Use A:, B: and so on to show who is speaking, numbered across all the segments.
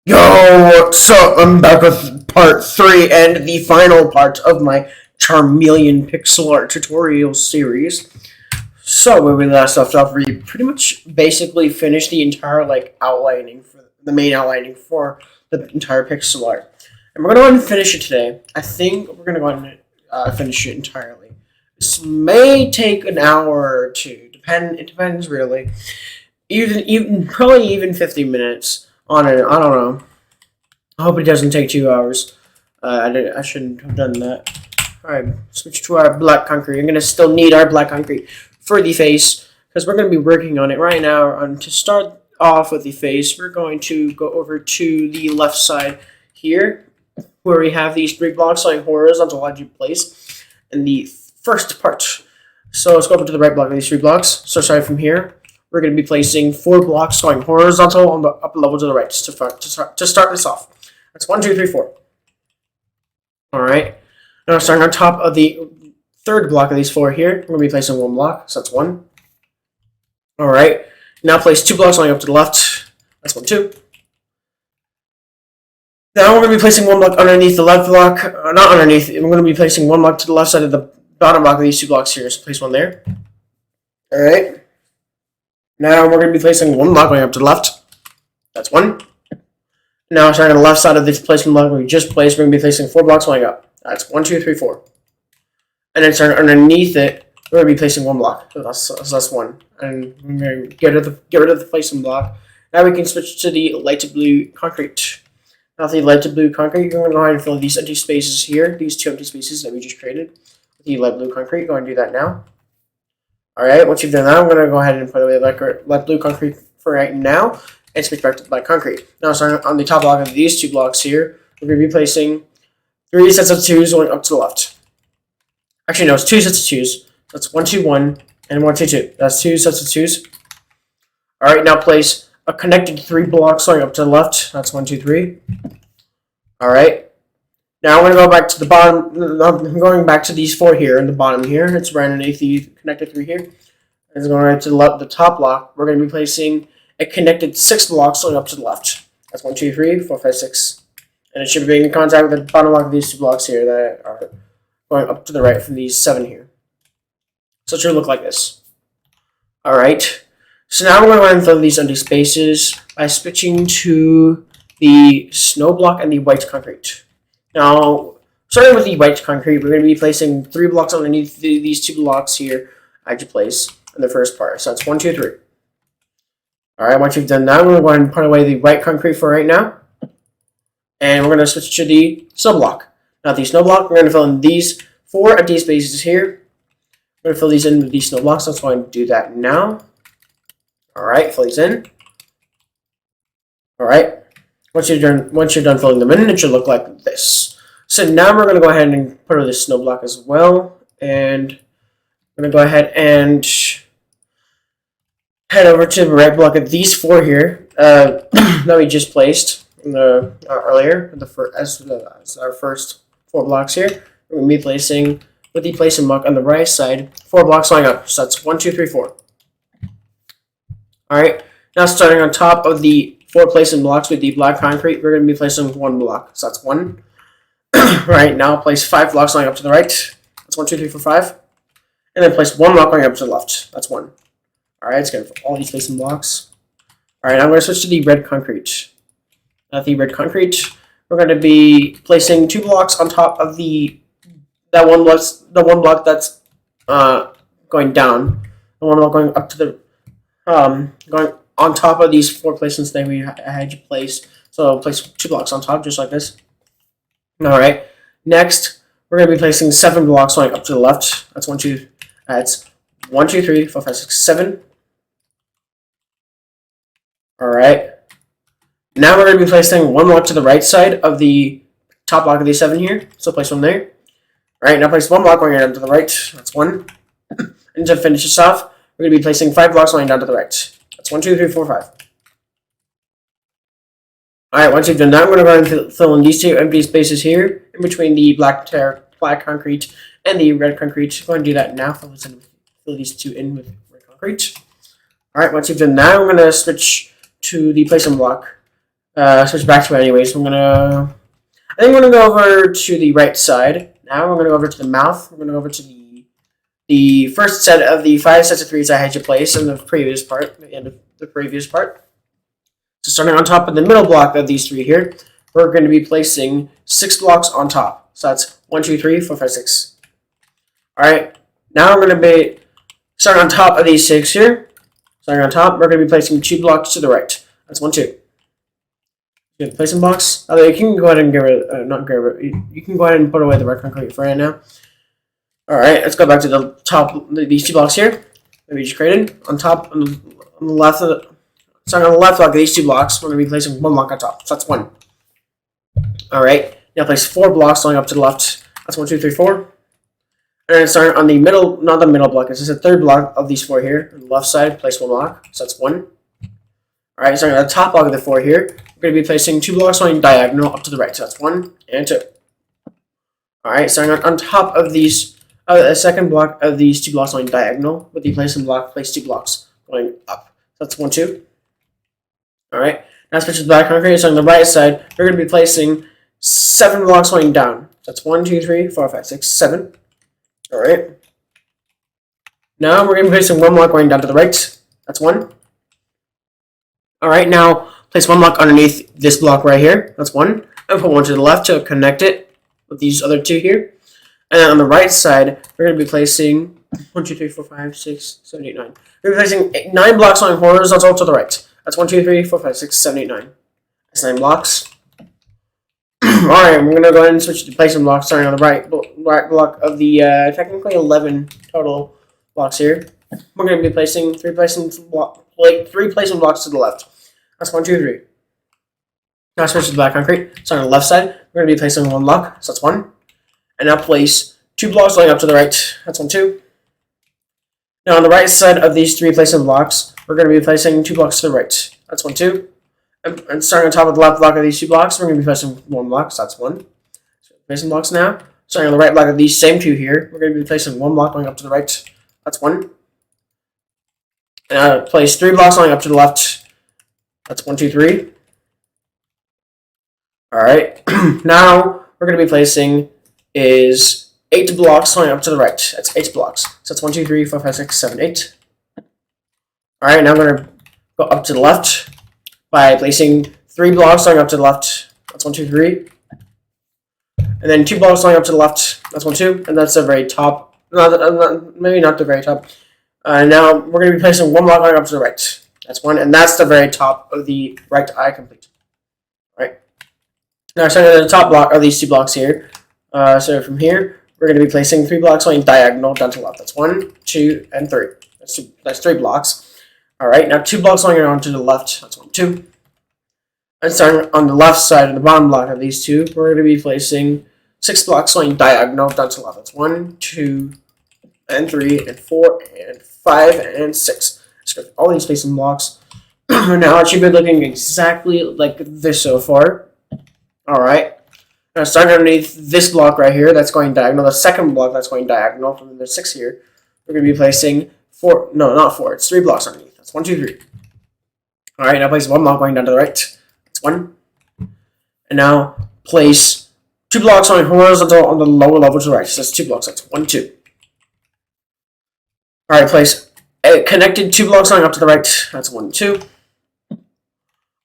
A: Yo, so I'm back with part 3 and the final part of my Charmeleon pixel art tutorial series. So where we last left off, we pretty much basically finished the entire outlining for the main outlining for the entire pixel art, and we're gonna go ahead and finish it today. I think we're gonna go ahead and finish it entirely. This may take an hour or two. It depends really. Even probably even 50 minutes on it. I don't know. I hope it doesn't take 2 hours. I shouldn't have done that. Alright, switch to our black concrete. I'm going to still need our black concrete for the face, because we're going to be working on it right now. And to start off with the face, we're going to go over to the left side here, where we have these 3 blocks like horizontal logic place in the first part. So let's go over to the right block of these 3 blocks. So starting from here, we're going to be placing 4 blocks going horizontal on the upper level to the right to start this off. That's 1, 2, 3, 4. Alright. Now starting on top of the third block of these 4 here, we're going to be placing 1 block. So that's 1. Alright. Now place 2 blocks going up to the left. That's 1, 2. Now we're going to be placing 1 block underneath the left block. Not underneath. We're going to be placing 1 block to the left side of the bottom block of these 2 blocks here. So place 1 there. Alright. Now we're going to be placing 1 block going up to the left. That's 1. Now starting on the left side of this placement block we just placed, we're going to be placing 4 blocks going up. That's 1, 2, 3, 4. And then starting underneath it, we're going to be placing 1 block. So that's 1. And we're going to get rid of the placement block. Now we can switch to the light blue concrete. Now the light blue concrete, you're going to go ahead and fill these empty spaces here, these 2 empty spaces that we just created with the light blue concrete. Go ahead and do that now. Alright, once you've done that, I'm going to go ahead and put away light blue concrete for right now and switch back to black concrete. Now starting on the top block of these 2 blocks here, we're going to be placing 3 sets of 2s going up to the left. Actually no, it's 2 sets of 2s. That's 1, 2, 1, and 1, 2, 2. That's 2 sets of 2s. Alright, now place a connected 3 blocks going up to the left. That's 1, 2, 3. Alright. Now I'm going to go back to the bottom. I'm going back to these 4 here in the bottom here. It's right underneath the connected 3 here. It's going right to the top block. We're going to be placing a connected 6 blocks going up to the left. That's 1, 2, 3, 4, 5, 6. And it should be in contact with the bottom block of these 2 blocks here that are going up to the right from these 7 here. So it should look like this. Alright. So now we're going to go ahead and fill these empty spaces by switching to the snow block and the white concrete. Now, starting with the white concrete, we're going to be placing 3 blocks underneath these 2 blocks here I just placed in the first part. So that's 1, 2, 3. Alright, once you've done that, we're going to go ahead and put away the white concrete for right now. And we're going to switch to the snow block. Now the snow block, we're going to fill in these 4 empty spaces here. We're going to fill these in with these snow blocks. Let's go ahead and do that now. Alright, fill these in. Alright. Once you're done filling them in, it should look like this. So now we're going to go ahead and put away this snow block as well. And we're going to go ahead and head over to the right block of these 4 here that we just placed in the earlier as our first 4 blocks here. We're going to be placing with the placement block on the right side 4 blocks going up. So that's 1, 2, 3, 4. All right. Now starting on top of the 4 placement blocks with the black concrete, we're going to be placing 1 block. So that's 1. Right now place 5 blocks going up to the right. That's 1, 2, 3, 4, 5. And then place 1 block going up to the left. That's 1. Alright, it's going to all these placement blocks. Alright, I'm going to switch to the red concrete. The red concrete, we're going to be placing 2 blocks on top of the one block that's going down. The one block going up to the going on top of these 4 placements that we had you place. So place 2 blocks on top, just like this. Alright. Next, we're going to be placing 7 blocks going up to the left. That's 1, 2. That's 1, 2, 3, 4, 5, 6, 7. Alright. Now we're going to be placing 1 block to the right side of the top block of these 7 here. So place 1 there. Alright, now place 1 block going down to the right. That's 1. And to finish this off, we're going to be placing 5 blocks going down to the right. That's 1, 2, 3, 4, 5. Alright, once you've done that, we're going to go ahead and fill in these 2 empty spaces here in between the black concrete and the red concrete. Go ahead and do that now. Fill these 2 in with red concrete. Alright, once you've done that, we're going to switch to the placement block switch back to it anyways. I think we're gonna go over to the right side. Now we're gonna go over to the mouth. We're gonna go over to the first set of the 5 sets of 3s I had you place in the previous part, the end of the previous part. So starting on top of the middle block of these 3 here, we're going to be placing 6 blocks on top. So that's 1, 2, 3, 4, 5, 6. Alright, now we're going to be starting on top of these 6 here. Starting on top, we're going to be placing 2 blocks to the right. That's 1, 2. You place some blocks. Although you can go ahead and get rid not get rid you can go ahead and put away the red concrete for right now. Alright, let's go back to the top, these 2 blocks here that we just created. On top, on the left of the, starting on the left block of these 2 blocks, we're going to be placing 1 block on top. So that's 1. Alright, now place 4 blocks going up to the left. That's 1, 2, 3, 4. And then starting on the middle, not the middle block, it's just the 3rd block of these 4 here. On the left side, place 1 block. So that's 1. Alright, starting on the top block of the 4 here, we're going to be placing 2 blocks going diagonal up to the right. So that's 1 and 2. Alright, starting on top of these, the 2nd block of these 2 blocks going diagonal, with the placing block, place 2 blocks going up. So that's 1, 2. Alright, now switch to black concrete. So on the right side, we're going to be placing 7 blocks going down. That's 1, 2, 3, 4, 5, 6, 7. Alright. Now we're going to be placing 1 block going down to the right. That's 1. Alright, now place 1 block underneath this block right here. That's 1. And put 1 to the left to connect it with these other 2 here. And then on the right side, we're going to be placing 1, 2, 3, 4, 5, 6, 7, 8, 9. We're going to be placing 9 blocks on horizontal to the right. That's 1, 2, 3, 4, 5, 6, 7, 8, 9. That's 9 blocks. Alright, we're going to go ahead and switch to placement blocks starting on the right block of the technically 11 total blocks here. We're going to be placing 3 placement blocks to the left. That's 1, 2, 3. Now switch to black concrete. So on the left side, we're going to be placing 1 block. So that's 1. And now place 2 blocks going up to the right. That's 1, 2. Now on the right side of these 3 placement blocks, we're going to be placing 2 blocks to the right. That's 1, 2. And starting on top of the left block of these 2 blocks, we're going to be placing 1 block. So that's 1. So placing blocks now. Starting on the right block of these same 2 here, we're going to be placing 1 block going up to the right. That's 1. And place 3 blocks going up to the left. That's 1, 2, 3. Alright. Now we're going to be placing is 8 blocks going up to the right. That's 8 blocks. So that's 1, 2, 3, 4, 5, 6, 7, 8. Alright, now I'm going to go up to the left by placing 3 blocks going up to the left. That's 1, 2, 3. And then 2 blocks going up to the left. That's 1, 2. And that's the very top. Maybe not the very top. Now we're going to be placing 1 block going up to the right. That's 1. And that's the very top of the right eye complete. Alright. Now starting at the top block of these 2 blocks here. So from here, we're going to be placing 3 blocks going diagonal down to the left. That's 1, 2, and 3. That's 3 blocks. Alright, now 2 blocks going on to the left. That's 1, 2. And starting on the left side of the bottom block of these 2, we're going to be placing 6 blocks going diagonal down to the left. That's 1, 2, and 3, and 4, and 5, and 6. Just got all these placing blocks. Now it should be looking exactly like this so far. Alright. Now starting underneath this block right here that's going diagonal, the second block that's going diagonal from the 6 here, we're going to be placing 4, no, not 4, it's 3 blocks underneath. That's 1, 2, 3. Alright, now place 1 block going down to the right. That's 1. And now place 2 blocks on horizontal on the lower level to the right. So that's 2 blocks. That's 1, 2. Alright, place connected 2 blocks going up to the right. That's 1, 2.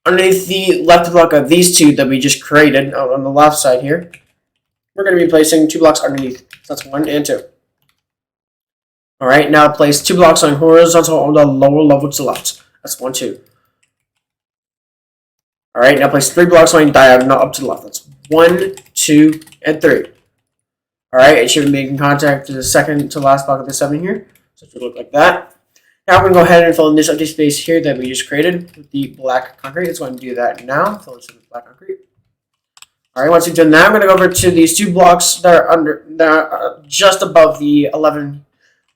A: Underneath the left block of these 2 that we just created on the left side here, we're going to be placing 2 blocks underneath. So that's 1 and 2. Alright, now place 2 blocks on horizontal on the lower level to the left. That's 1, 2. Alright, now place 3 blocks going diagonal up to the left. That's 1, 2, and 3. Alright, it should be making contact to the second to last block of the 7 here. So it should look like that. Now we're going to go ahead and fill in this empty space here that we just created with the black concrete. Let's go ahead and do that now. Fill it with black concrete. Alright, once you've done that, I'm going to go over to these 2 blocks that are just above the 11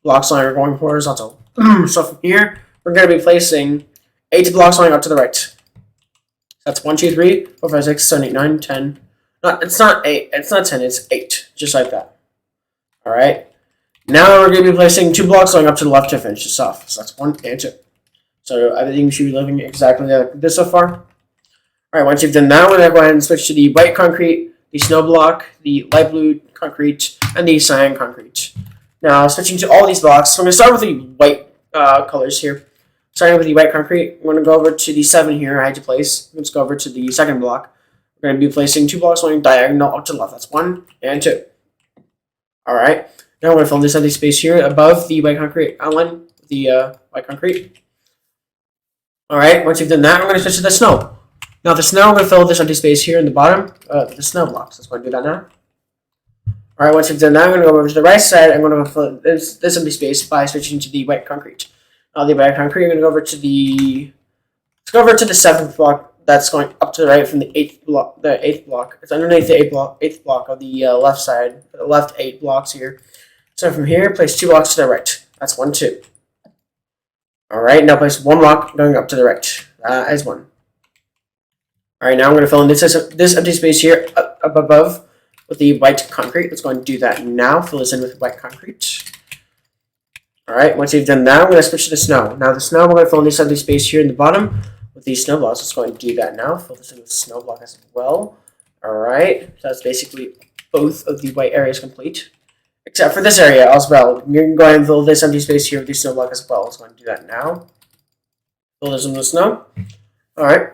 A: blocks line are going horizontal. So from here, we're going to be placing 8 blocks going up to the right. That's 1, 2, 3, 4, 5, 6, 7, 8, 9, 10. No, it's not 8. It's not 10. It's 8. Just like that. Alright. Now we're going to be placing 2 blocks going up to the left to finish this off. So that's 1 and 2. So everything should be looking exactly like this so far. Alright, once you've done that, we're going to go ahead and switch to the white concrete, the snow block, the light blue concrete, and the cyan concrete. Now, switching to all these blocks, I'm going to start with the white colors here. Starting with the white concrete, we're going to go over to the 7 here, I had to place. Let's go over to the second block. We're going to be placing 2 blocks going diagonal up to the left. That's 1 and 2. Alright, now we're going to fill this empty space here above the white concrete outline with the white concrete. Alright, once you've done that, we're going to switch to the snow. Now, the snow, we're going to fill this empty space here in the bottom, the snow blocks. Let's go and do that now. Alright, once you've done that, I'm going to go over to the right side. I'm going to fill this empty space by switching to the white concrete. Now, the white concrete, I'm going to go over to the 7th block. That's going up to the right from the 8th block. It's underneath the 8th block of the left side. The left 8 blocks here. So from here, place 2 blocks to the right. That's 1, 2. Alright, now place 1 block going up to the right. As 1. Alright, now I'm going to fill in this empty space here up above with the white concrete. Let's go and do that now. Fill this in with white concrete. Alright, once you've done that, I'm going to switch to the snow. Now the snow, we're going to fill in this empty space here in the bottom with these snow blocks. Let's go and do that now. Fill this in with snow block as well. Alright, so that's basically both of the white areas complete. Except for this area as well. You can go ahead and fill this empty space here with the snow block as well. Let's go and do that now. Fill this in with snow. Alright.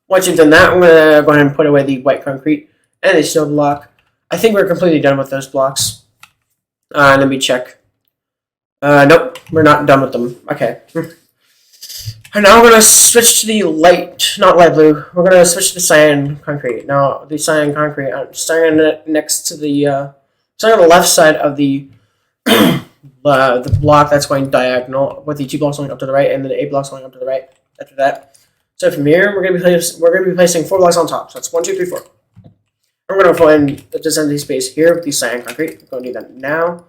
A: Once you've done that, I'm going to go ahead and put away the white concrete and the snow block. I think we're completely done with those blocks. Let me check. Nope, we're not done with them. Okay. And now we're going to switch to the not light blue. We're going to switch to the cyan concrete. Now, the cyan concrete, I'm starting next to the, starting on the left side of the the block that's going diagonal, with the 2 blocks going up to the right and the 8 blocks going up to the right after that. So from here, we're going to be placing 4 blocks on top. So that's 1, 2, 3, 4. I'm going to fill in this empty space here with the cyan concrete. I'm going to do that now.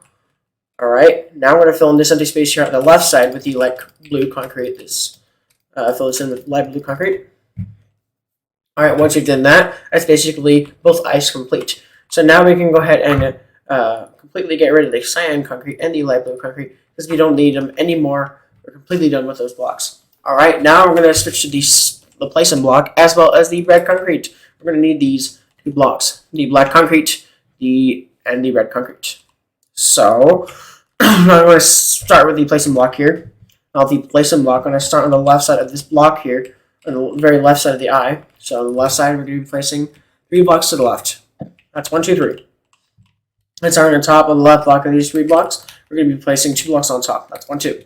A: Alright, now we're going to fill in this empty space here on the left side with the light blue concrete. Fill this in with light blue concrete. Alright, once you've done that, that's basically both ice complete. So now we can go ahead and completely get rid of the cyan concrete and the light blue concrete because we don't need them anymore. We're completely done with those blocks. Alright, now we're going to switch to the placement block as well as the red concrete. We're going to need these 2 blocks, the black concrete and the red concrete. So, I'm going to start with the placement block here. Now, the placement block, I'm going to start on the left side of this block here, on the very left side of the eye. So, on the left side, we're going to be placing 3 blocks to the left. That's 1, 2, 3. And starting on top of the left block of these 3 blocks, we're going to be placing 2 blocks on top. That's 1, 2.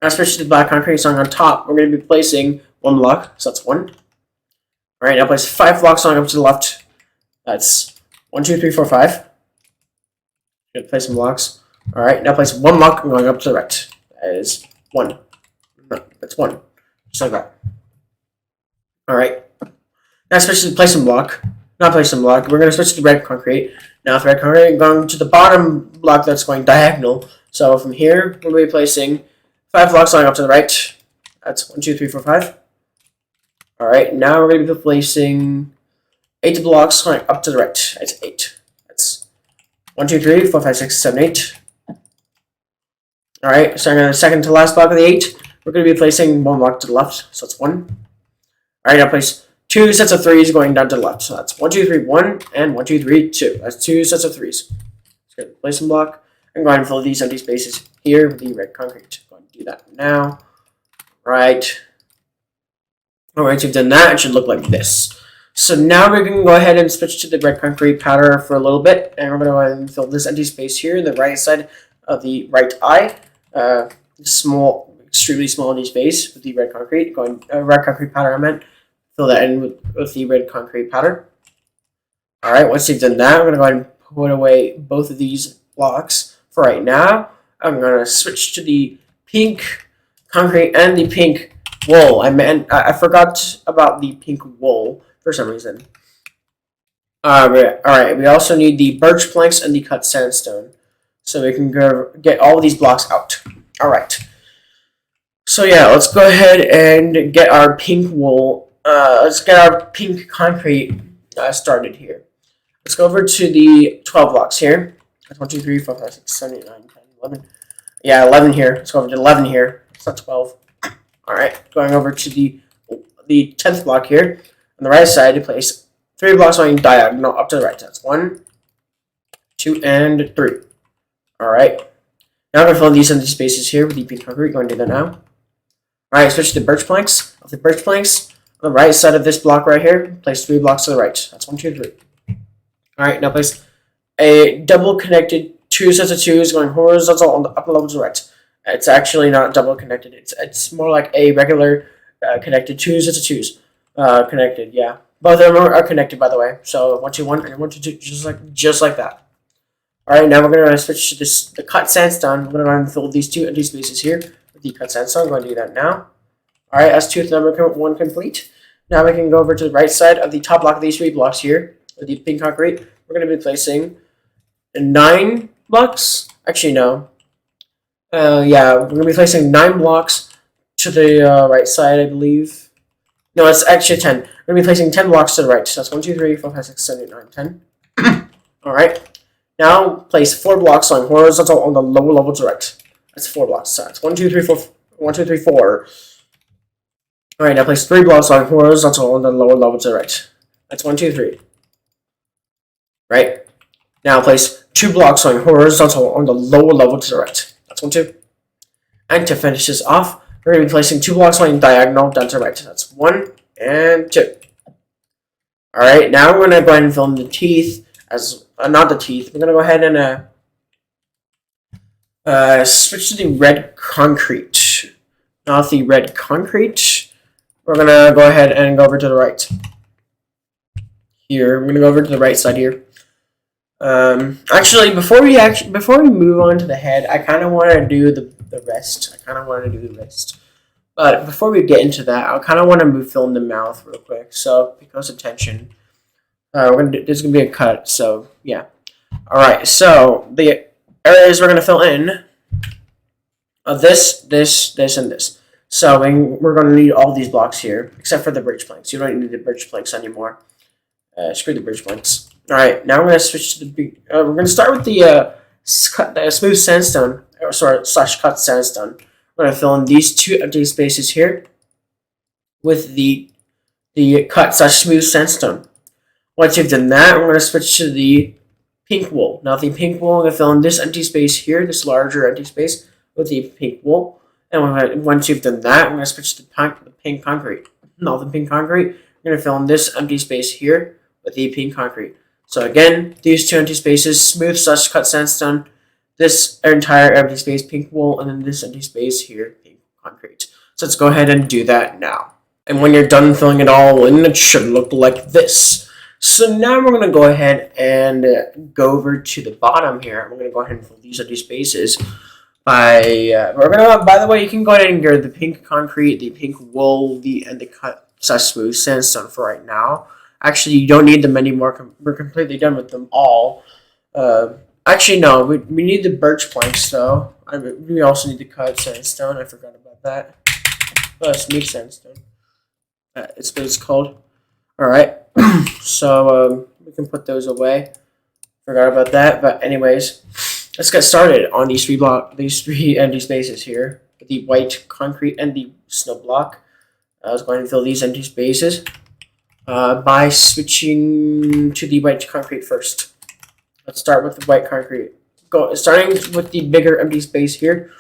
A: Now, switch to the black concrete, starting on top, we're going to be placing 1 block. So, that's 1. Alright, now place 5 blocks on up to the left. That's 1, 2, 3, 4, 5. Good, place some blocks. Alright, now place 1 block going up to the right. That is 1. No, that's 1. Just like that. Alright. Now switch to the placement block. Not placement block. We're going to switch to the red concrete. Now, the red concrete, going to the bottom block that's going diagonal. So from here, we'll be placing 5 blocks going up to the right. That's 1, 2, 3, 4, 5. Alright, now we're going to be placing 8 blocks going up to the right. That's 8. 1, 2, 3, 4, 5, 6, 7, 8. Alright, starting on the second to last block of the 8, we're going to be placing 1 block to the left, so that's 1. Alright, now place 2 sets of 3s going down to the left, so that's 1, 2, 3, 1, and 1, 2, 3, 2. That's 2 sets of 3s. Let's go to the placement block, and go ahead and fill these empty spaces here with the red concrete. Go ahead and do that now. Right. Alright, so you've done that, it should look like this. So now we're going to go ahead and switch to the red concrete powder for a little bit, and we're going to go ahead and fill this empty space here in the right side of the right eye. Extremely small empty space with the red concrete. Red concrete powder, I meant. Fill that in with the red concrete powder. Alright, once you've done that, we're going to go ahead and put away both of these blocks for right now. I'm going to switch to the pink concrete and the pink wool. I forgot about the pink wool. For some reason. Alright, we also need the birch planks and the cut sandstone. So we can get all of these blocks out. Alright. So yeah, let's go ahead and get our pink wool. Let's get our pink concrete started here. Let's go over to the 12 blocks here. That's 1, 2, 3, 4, 5, 6, 7, 8, 9, 10, 11. Yeah, 11 here. Let's go over to 11 here. It's not 12. Alright, going over to the the 10th block here. On the right side, you place 3 blocks going diagonal up to the right. That's 1, 2, and 3. Alright. Now I'm going to fill in these empty spaces here with the pink concrete. Going to do that now. Alright, switch to birch planks. Of the birch planks, on the right side of this block right here, place 3 blocks to the right. That's 1, 2, 3. Alright, now place a double connected 2 sets of 2s going horizontal on the upper level to the right. It's actually not double connected. It's more like a regular connected 2 sets of 2s. Connected, yeah. Both of them are connected, by the way. So 1, 2, 1, and 1, 2, 2, just like that. Alright, now we're going to switch to the cut sandstone. We're going to go ahead and fill these 2 empty spaces here with the cut sandstone. I'm going to do that now. Alright, that's 2 number 1 complete. Now we can go over to the right side of the top block of these 3 blocks here with the pink concrete. We're going to be placing 9 blocks. Actually, no. Yeah, we're going to be placing 9 blocks to the right side, I believe. No, it's actually 10. We're going to be placing 10 blocks to the right. So that's 1, 2, 3, 4, 5, 6, 7, 8, 9, 10. Alright. Now place 4 blocks on horizontal on the lower level to the right. That's 4 blocks. So that's 1, 2, 3, 4. 1, 2, 3, 4. Alright, now place 3 blocks on horizontal on the lower level to the right. That's 1, 2, 3. Right? Now place 2 blocks on horizontal on the lower level to the right. That's 1, 2. And to finish this off, we're going to be placing 2 blocks on diagonal down to the right. That's 1 and 2. Alright, now we're going to go ahead and fill in the teeth as not the teeth. We're going to go ahead and switch to the red concrete. Not the red concrete. We're going to go ahead and go over to the right. Here, we're going to go over to the right side here. Actually, before we move on to the head, I kind of want to do the rest. But before we get into that, I kind of want to fill in the mouth real quick. So, because attention, there's gonna be a cut. So yeah. All right. So the areas we're gonna fill in of this, and this. So we're gonna need all these blocks here, except for the birch planks. You don't need the birch planks anymore. Screw the birch planks. All right. Now we're gonna switch to the. We're gonna start with the smooth sandstone, / cut sandstone. We're gonna fill in these 2 empty spaces here with the cut / smooth sandstone. Once you've done that, we're gonna switch to the pink wool. Now the pink wool, I'm gonna fill in this empty space here, this larger empty space with the pink wool. And once you've done that, I'm gonna switch to the pink concrete. Now the pink concrete, we're gonna fill in this empty space here with the pink concrete. So again, these 2 empty spaces, smooth / cut sandstone, this entire empty space, pink wool, and then this empty space here, pink concrete. So let's go ahead and do that now. And when you're done filling it all in, it should look like this. So now we're going to go ahead and go over to the bottom here. We're going to go ahead and fill these empty spaces by the way, you can go ahead and get the pink concrete, the pink wool, and the cut / smooth sandstone for right now. Actually, you don't need them anymore. We're completely done with them all. Actually, no. We need the birch planks, though. We also need the cut sandstone. I forgot about that. Smooth sandstone. It's what it's called. Alright. So, we can put those away. Forgot about that. But anyways, let's get started on these 3 empty spaces here. With the white concrete and the snow block. I was going to fill these empty spaces by switching to the white concrete first. Let's start with the white concrete. Starting with the bigger empty space here.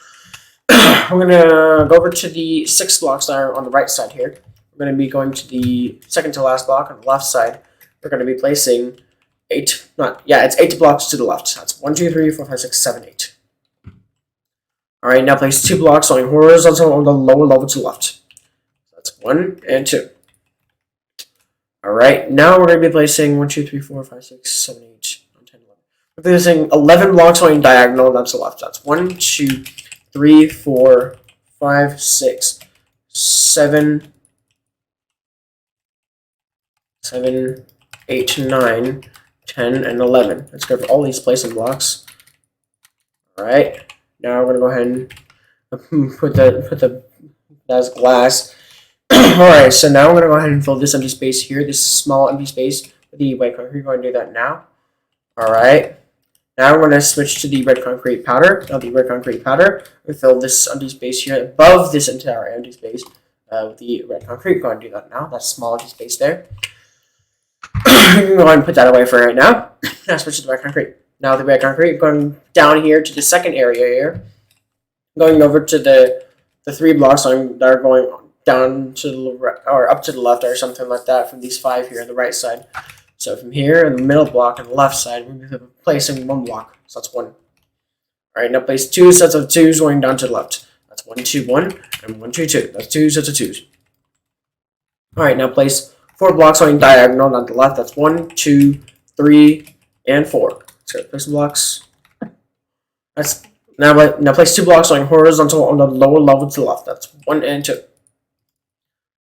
A: We're going to go over to the 6 blocks that are on the right side here. We're going to be going to the second to last block on the left side. We're going to be placing 8 blocks to the left. That's 1, 2, 3, 4, 5, 6, 7, 8. Alright, now place 2 blocks on horizontal on the lower level to the left. That's 1 and 2. Alright, now we're going to be placing 1, 2, 3, 4, 5, 6, 7, 8, 9, 10, 11. We're placing 11 blocks on diagonal down to the left. That's 1, 2, 3, 4, 5, 6, 7, 8, 9, 10, and 11. Let's go for all these placing blocks. Alright, now we're going to go ahead and put that's glass. Alright, so now we're going to go ahead and fill this empty space here, this small empty space with the white concrete. We're going to do that now. Alright, now we're going to switch to the red concrete powder. Now the red concrete powder, we fill this empty space here above this entire empty space with the red concrete. We're going to do that now. That's small empty space there. You can go ahead and put that away for right now. Now switch to the red concrete. Now the red concrete, going down here to the second area here. Going over to the 3 blocks that are going down to the right, or up to the left or something like that from these 5 here on the right side. So from here in the middle block on the left side, we're going to be placing 1 block. So that's 1. Alright, now place 2 sets of 2s going down to the left. That's 1, 2, 1, and 1, 2, 2. That's 2 sets of 2s. Alright, now place 4 blocks going diagonal down to the left. That's 1, 2, 3, and 4. So place some blocks. That's now place 2 blocks going horizontal on the lower level to the left. That's 1 and 2.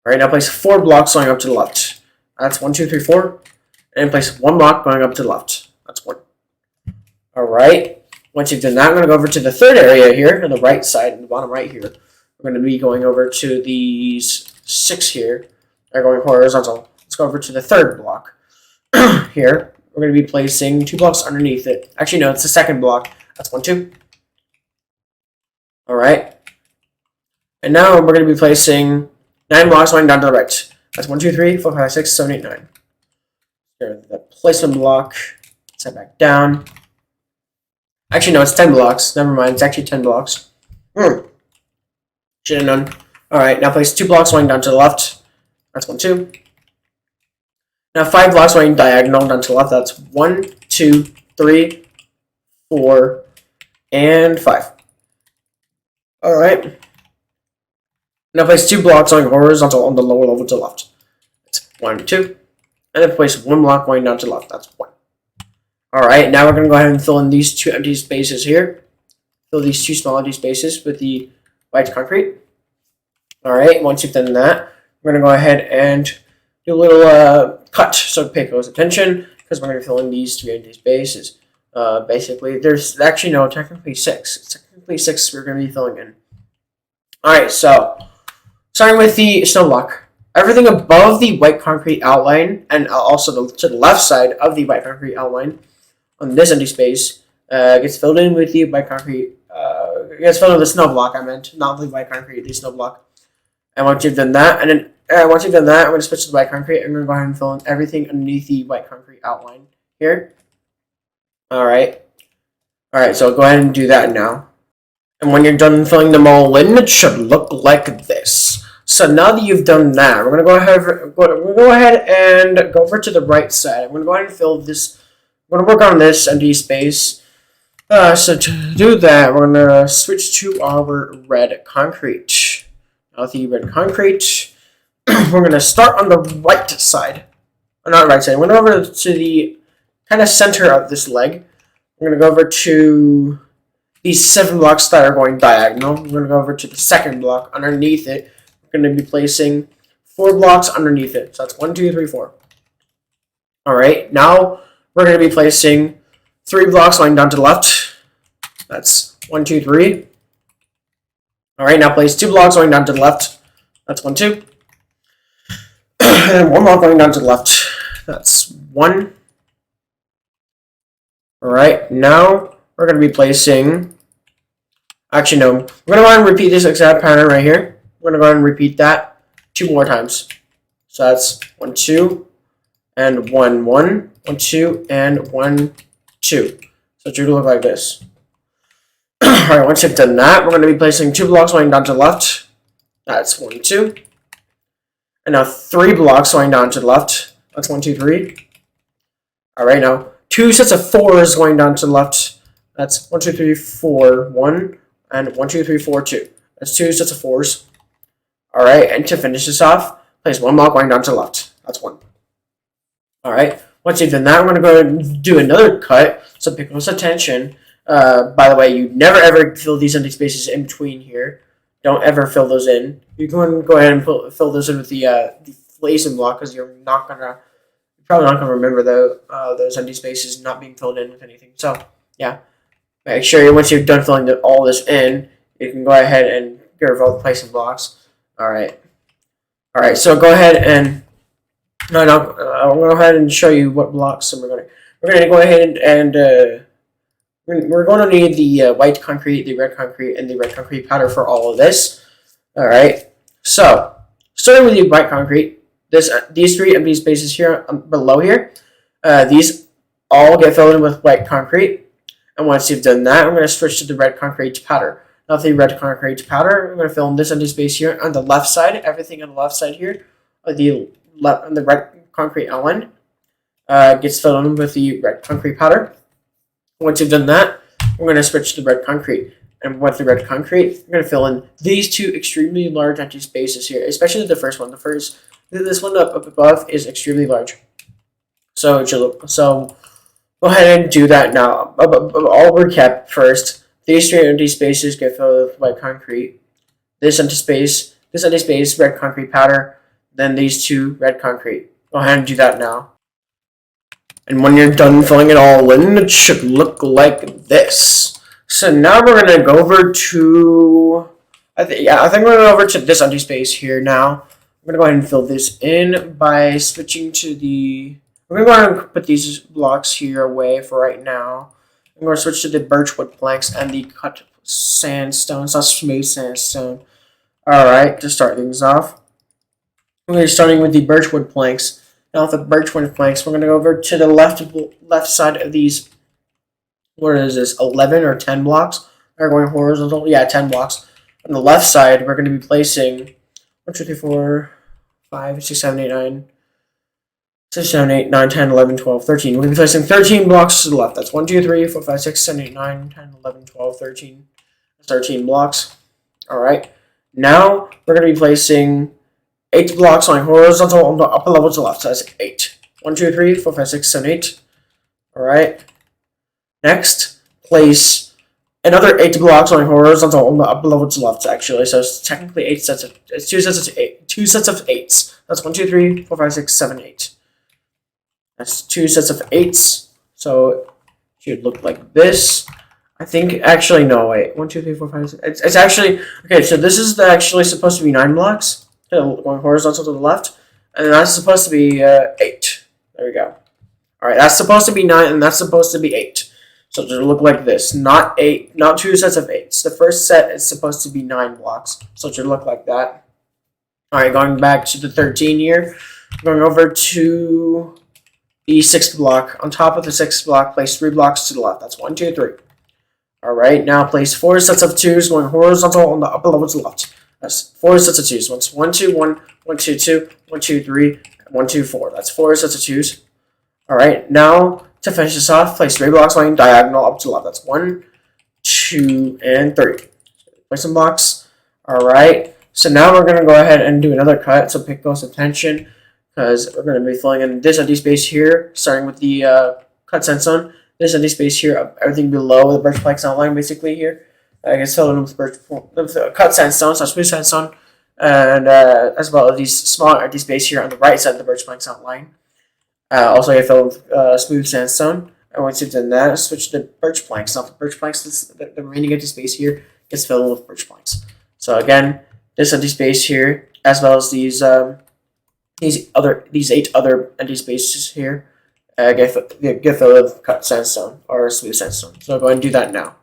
A: Alright, now place 4 blocks going up to the left. That's 1, 2, 3, 4. And place 1 block going up to the left. That's 1. Alright. Once you've done that, I'm going to go over to the third area here on the right side, in the bottom right here. We're going to be going over to these 6 here. They're going horizontal. Let's go over to the third block here. We're going to be placing 2 blocks underneath it. Actually, no, it's the second block. That's 1, 2. Alright. And now we're going to be placing 9 blocks going down to the right. That's 1, 2, 3, 4, 5, 6, 7, 8, 9. Here, the placement block. Set back down. Actually, no, it's 10 blocks. Never mind, it's actually 10 blocks. Should have known. Alright, now place 2 blocks going down to the left. That's 1, 2. Now 5 blocks going diagonal down to the left. That's 1, 2, 3, 4, and 5. Alright. Now place 2 blocks going horizontal on the lower level to the left. That's 1, 2. And then place 1 block going down to the left. That's 1. Alright, now we're going to go ahead and fill in these 2 empty spaces here. Fill these 2 small empty spaces with the white concrete. Alright, once you've done that, we're going to go ahead and do a little cut so pay close attention, because we're going to fill in these 3 empty spaces. Basically, there's actually no, technically 6. It's technically 6 we're going to be filling in. Alright, so starting with the snow block. Everything above the white concrete outline, and also to the left side of the white concrete outline, on this empty space, gets filled in with the white concrete. Gets filled in with the snow block. I meant not the white concrete, the snow block. And once you've done that, once you've done that, I'm going to switch to the white concrete. I'm going to go ahead and fill in everything underneath the white concrete outline here. All right. So go ahead and do that now. And when you're done filling them all in, it should look like this. So now that you've done that, we're gonna go ahead and go over to the right side. I'm gonna go ahead and fill this. I'm gonna work on this empty space. So to do that, we're gonna switch to our red concrete. Now with the red concrete, we're gonna start on the right side. Or not right side. We're gonna go over to the kind of center of this leg. We're gonna go over to these 7 blocks that are going diagonal. We're gonna go over to the second block underneath it. We're going to be placing 4 blocks underneath it. So that's 1, 2, 3, 4. Alright, now we're going to be placing 3 blocks going down to the left. That's 1, 2, 3. Alright, now place 2 blocks going down to the left. That's 1, 2. And 1 block going down to the left. That's 1. Alright, now we're going to be placing... Actually, no. We're going to go ahead and repeat this exact pattern right here. We're going to go ahead and repeat that 2 more times. So that's 1, 2, and 1, 1, 1, 2, and 1, 2. So it should look like this. Alright, once you've done that, we're going to be placing 2 blocks going down to the left. That's 1, 2. And now 3 blocks going down to the left. That's 1, 2, 3. Alright, now 2 sets of 4s going down to the left. That's 1, 2, 3, 4, 1, and 1, 2, 3, 4, 2. That's 2 sets of 4s. Alright, and to finish this off, place 1 block going down to the left. That's 1. Alright, once you've done that, we're going to go and do another cut, so pay close attention. By the way, you never ever fill these empty spaces in between here. Don't ever fill those in. You can go ahead and fill those in with the placement block, because you're probably not going to remember those empty spaces not being filled in with anything. So, yeah, make sure once you're done filling all this in, you can go ahead and get rid of all the placement blocks. Alright, so go ahead and I'm going to go ahead and show you what blocks we're going to go ahead and we're going to need the white concrete, the red concrete, and the red concrete powder for all of this. Alright, so starting with the white concrete, these 3 empty spaces here below here, these all get filled in with white concrete. And once you've done that, I'm going to switch to the red concrete powder. Now, the red concrete powder, I'm going to fill in this empty space here on the left side. Everything on the left side here, on the red concrete outline, gets filled in with the red concrete powder. Once you've done that, we're going to switch to the red concrete. And with the red concrete, we're going to fill in these 2 extremely large empty spaces here, especially the first one. This one up above is extremely large. So go ahead and do that now. I'll recap first. These 3 empty spaces get filled with white concrete. This empty space, red concrete powder. Then these 2 red concrete. Go ahead and do that now. And when you're done filling it all in, it should look like this. So now we're gonna go over to, I think we're gonna go over to this empty space here now. I'm gonna go ahead and fill this in by switching to the. We're gonna go ahead and put these blocks here away for right now. I'm gonna switch to the birch wood planks and the cut sandstone. It's not smooth sandstone. All right, to start things off, we're gonna be starting with the birch wood planks. Now with the birch wood planks, we're gonna go over to the left side of these. What is this? 11 or 10 blocks? Are going horizontal? Yeah, 10 blocks. On the left side, we're going to be placing 1, 2, 3, 4, 5, 6, 7, 8, 9, 6, 7, 8, 9, 10, 11, 12, 13. We're going to be placing 13 blocks to the left. That's 1, 2, 3, 4, 5, 6, 7, 8, 9, 10, 11, 12, 13. That's 13 blocks. Alright. Now, we're going to be placing 8 blocks on horizontal on the upper level to the left. So that's 8. 1, 2, 3, 4, 5, 6, 7, 8. Alright. Next, place another 8 blocks on horizontal on the upper level to the left, actually. So it's technically 2 sets of 8. 2 sets of 8s. That's 1, 2, 3, 4, 5, 6, 7, 8. That's 2 sets of 8s. So it should look like this. I think, actually, no, wait. 1, 2, 3, 4, 5, 6. It's actually, okay, so this is actually supposed to be 9 blocks going horizontal to the left. And that's supposed to be 8. There we go. Alright, that's supposed to be 9, and that's supposed to be 8. So it should look like this. Not 2 sets of 8s. The first set is supposed to be 9 blocks. So it should look like that. Alright, going back to the 13 here. Going over to the 6th block. On top of the 6th block, place 3 blocks to the left. That's 1, 2, 3. Alright, now place 4 sets of 2s going horizontal on the upper level to the left. That's 4 sets of 2s. Once 1, 2, 1, 1, 2, 2, 1, 2, 3, 1, 2, 4. That's 4 sets of 2s. Alright, now to finish this off, place 3 blocks lying diagonal up to the left. That's 1, 2, and 3. Place some blocks. Alright, so now we're going to go ahead and do another cut, so pay close attention, because we're going to be filling in this empty space here, starting with the cut sandstone. This empty space here, everything below the birch planks outline, basically here. I guess filled in with cut sandstone, so smooth sandstone, and as well as these small empty space here on the right side of the birch planks outline. Also, you fill with smooth sandstone. And once you've done that, switch to birch planks. Now, the birch planks, the remaining empty space here gets filled with birch planks. So again, this empty space here, as well as these 8 other empty spaces here, get filled with cut sandstone or smooth sandstone. So go ahead and do that now.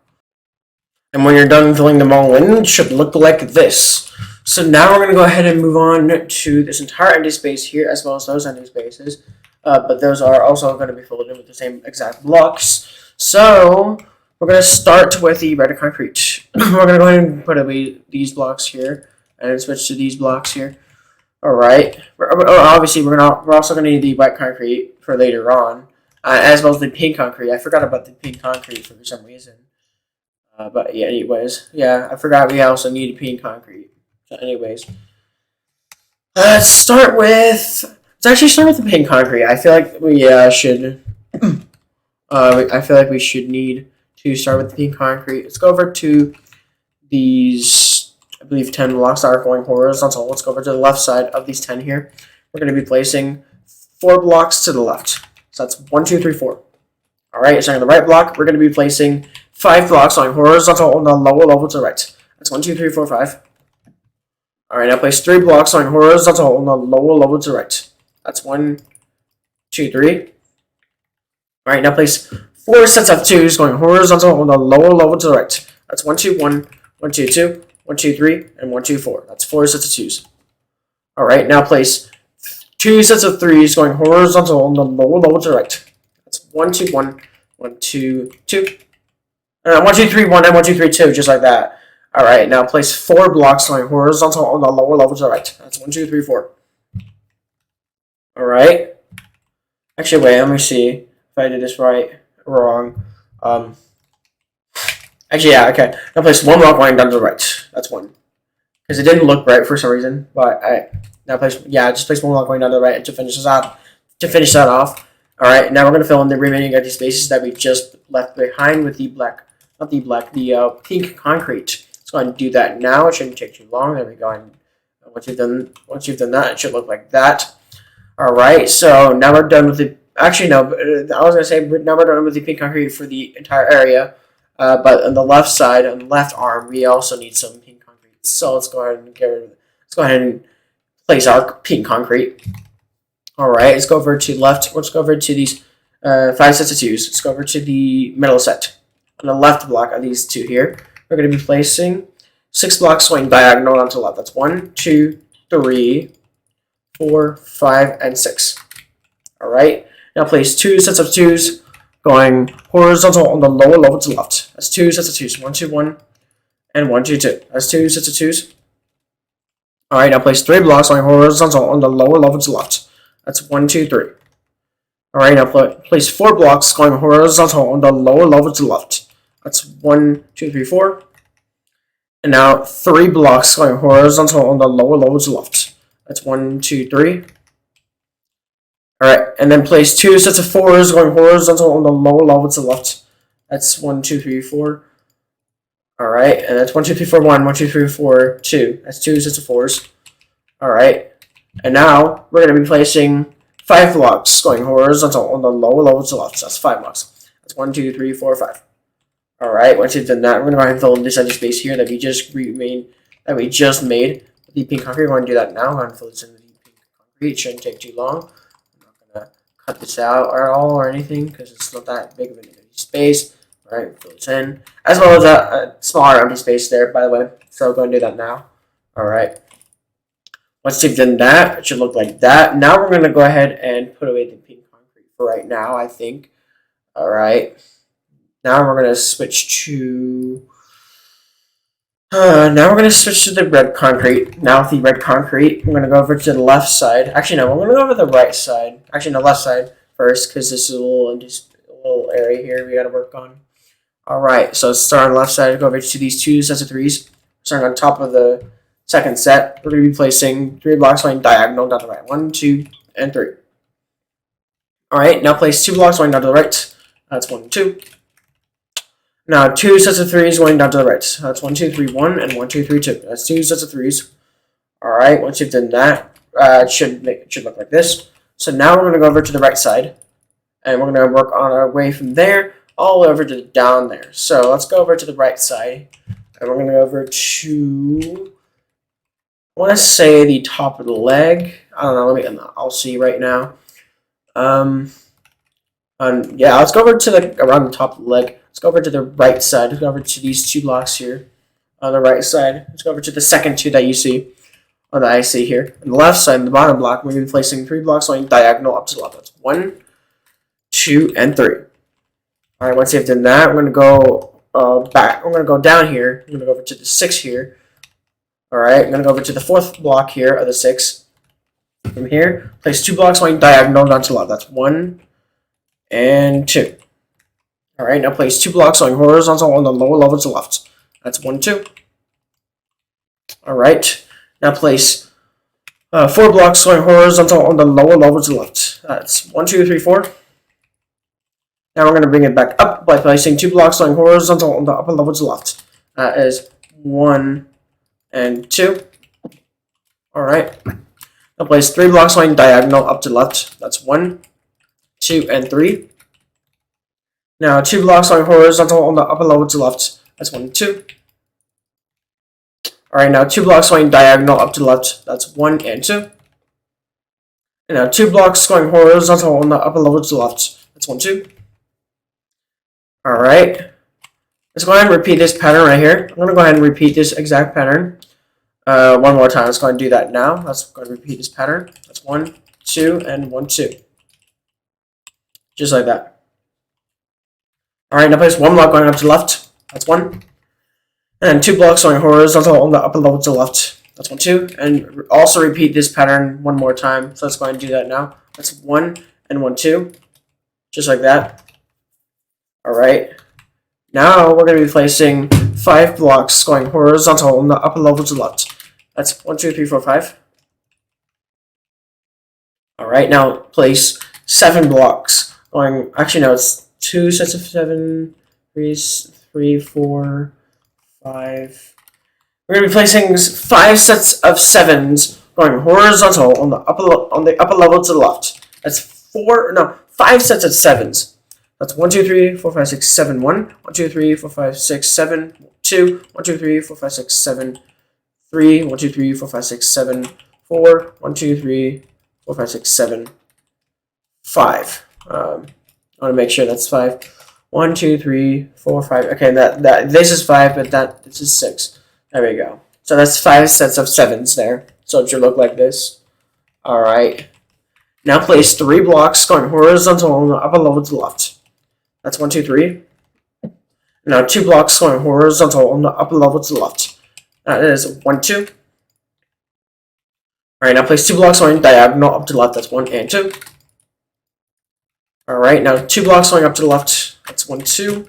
A: And when you're done filling them all in, it should look like this. So now we're going to go ahead and move on to this entire empty space here, as well as those empty spaces. But those are also going to be filled in with the same exact blocks. So we're going to start with the red concrete. We're going to go ahead and put away these blocks here and switch to these blocks here. Alright. Obviously, we're also going to need the white concrete for later on, as well as the pink concrete. I forgot about the pink concrete for some reason. But yeah, anyways. Yeah, I forgot we also need pink concrete. So anyways. Let's start with... Let's actually start with the pink concrete. I feel like we should. I feel like we should need to start with the pink concrete. Let's go over to these. I believe 10 blocks that are going horizontal. Let's go over to the left side of these 10 here. We're going to be placing 4 blocks to the left. So that's 1, 2, 3, 4. All right. So on the right block, we're going to be placing 5 blocks on horizontal on the lower level to the right. That's 1, 2, 3, 4, 5. All right. Now place 3 blocks on horizontal on the lower level to the right. That's 1, 2, 3. Alright, now place 4 sets of 2s going horizontal on the lower level to the right. That's 1, 2, 1, 1, 2, 2, 1, 2, 3, and 1, 2, 4. That's 4 sets of 2s. Alright, now place 2 sets of 3s going horizontal on the lower level to the right. That's 1, 2, 1, 1, 2, 2. 1, 2, 3, 1, and 1, 2, 3, 2, just like that. Alright, now place 4 blocks going horizontal on the lower level to the right. That's 1, 2, 3, 4. Alright. Actually, wait, let me see if I did this right or wrong. Actually, yeah, okay. Now place 1 block going down to the right. That's 1. Because it didn't look right for some reason, but just place 1 block going down to the right to finish this out. To finish that off. Alright, now we're gonna fill in the remaining empty spaces that we just left behind with the pink concrete. Let's go ahead and do that now. It shouldn't take too long. There we go. And once you've done that, it should look like that. Alright, so now we're done with the. Actually, no. I was gonna say now we're done with the pink concrete for the entire area. But on the left side, on the left arm, we also need some pink concrete. So let's go ahead and let's go ahead and place our pink concrete. Alright, let's go over to left. Let's go over to these 5 sets of 2s. Let's go over to the middle set. On the left block of these 2 here, we're going to be placing 6 blocks going diagonal onto the left. That's 1, 2, 3, 4, 5, and 6. Alright, now place 2 sets of 2s going horizontal on the lower level to the left. That's 2 sets of 2s. 1, 2, 1, and 1, 2, 2. That's 2 sets of 2s. Alright, now place 3 blocks going horizontal on the lower level to the left. That's 1, 2, 3. Alright, now place 4 blocks going horizontal on the lower level to the left. That's 1, 2, 3, 4. And now 3 blocks going horizontal on the lower level to the left. That's 1, 2, 3. Alright, and then place 2 sets of 4s going horizontal on the lower level to the left. That's 1, 2, 3, 4. Alright, and that's 1, 2, 3, 4, 1, 1, 2, 3, 4, 2. That's 2 sets of 4s. Alright, and now we're going to be placing 5 blocks going horizontal on the lower level to the left. So that's 5 blocks. That's 1, 2, 3, 4, 5. Alright, once you've done that, we're going to go ahead and fill in this empty space here that we just made with the pink concrete. We're going to do that now. I'm going to fill this in with the pink concrete. It shouldn't take too long. I'm not going to cut this out at all or anything because it's not that big of an empty space. Alright, fill this in. As well as a smaller empty space there, by the way. So we're going to do that now. Alright. Once you've done that, it should look like that. Now we're going to go ahead and put away the pink concrete for right now, I think. Alright. Now we're going to switch to... the red concrete. Now with the red concrete, I'm going to go over to the left side. Actually, no, I'm going to go over to the right side. Actually, no, left side first, because this is a little area here we got to work on. Alright, so let's start on the left side. Go over to these 2 sets of 3s. Starting on top of the second set, we're going to be placing 3 blocks going diagonal down to the right. 1, 2, and 3. Alright, now place 2 blocks going down to the right. That's 1, 2. Now 2 sets of 3s going down to the right. That's 1, 2, 3, 1, and 1, 2, 3, 2. That's 2 sets of 3s. Alright, once you've done that, it should look like this. So now we're going to go over to the right side. And we're going to work on our way from there all the way over to down there. So let's go over to the right side. And we're going to go over to... I want to say the top of the leg. I don't know. I'll see right now. Yeah, let's go over to around the top of the leg. Let's go over to the right side. Let's go over to these 2 blocks here on the right side. Let's go over to the second 2 that you see, or that I see here. On the left side, in the bottom block, we're going to be placing 3 blocks going diagonal up to the left. That's 1, 2, and 3. All right, once you've done that, we're going to go back. We're going to go down here. I'm going to go over to the 6 here. All right, I'm going to go over to the 4th block here of the 6. From here, place 2 blocks going diagonal down to the left. That's 1 and 2. All right, now place 2 blocks going horizontal on the lower level to the left. That's 1, 2. All right, now place 4 blocks going horizontal on the lower level to the left. That's 1, 2, 3, 4. Now we're going to bring it back up by placing 2 blocks going horizontal on the upper level to the left. That is 1 and 2. All right. Now place 3 blocks going diagonal up to the left. That's 1, 2, and 3. Now 2 blocks going horizontal on the upper level to the left. That's 1, 2. Alright, now 2 blocks going diagonal up to the left. That's 1 and 2. And now 2 blocks going horizontal on the upper level to the left. That's 1, 2. Alright. Let's go ahead and repeat this pattern right here. I'm going to go ahead and repeat this exact pattern. one more time. Let's go ahead and do that now. Let's go ahead and repeat this pattern. That's 1, 2, and 1, 2. Just like that. Alright, now place one block going up to the left. That's 1. And 2 blocks going horizontal on the upper level to the left. That's 1, 2. And also repeat this pattern one more time. So let's go ahead and do that now. That's 1 and 1, 2. Just like that. Alright. Now we're going to be placing 5 blocks going horizontal on the upper level to the left. That's 1, 2, 3, 4, 5. Alright, now place 7 blocks going, actually no, it's 2 sets of 7, 3, 4, 5. We're going to be placing 5 sets of 7s going horizontal on the upper level to the left. That's 5 sets of 7s. That's 1, 2, 3, 4, 5, 6, 7, 1. 1, 2, 3, 4, 5, 6, 7, 2. 1, 2, 3, 4, 5, 6, 7, 3. 1, 2, 3, 4, 5, 6, 7, 4. 1, 2, 3, 4, 5, 6, 7, 5. I want to make sure that's 5. 1, 2, 3, 4, 5. Okay, this is 5, but this is 6. There we go. So that's 5 sets of 7s there. So it should look like this. Alright. Now place 3 blocks going horizontal on the upper level to the left. That's 1, 2, 3. Now 2 blocks going horizontal on the upper level to the left. That is 1, 2. Alright, now place 2 blocks going diagonal up to the left. That's 1 and 2. Alright, now 2 blocks going up to the left. That's 1, 2.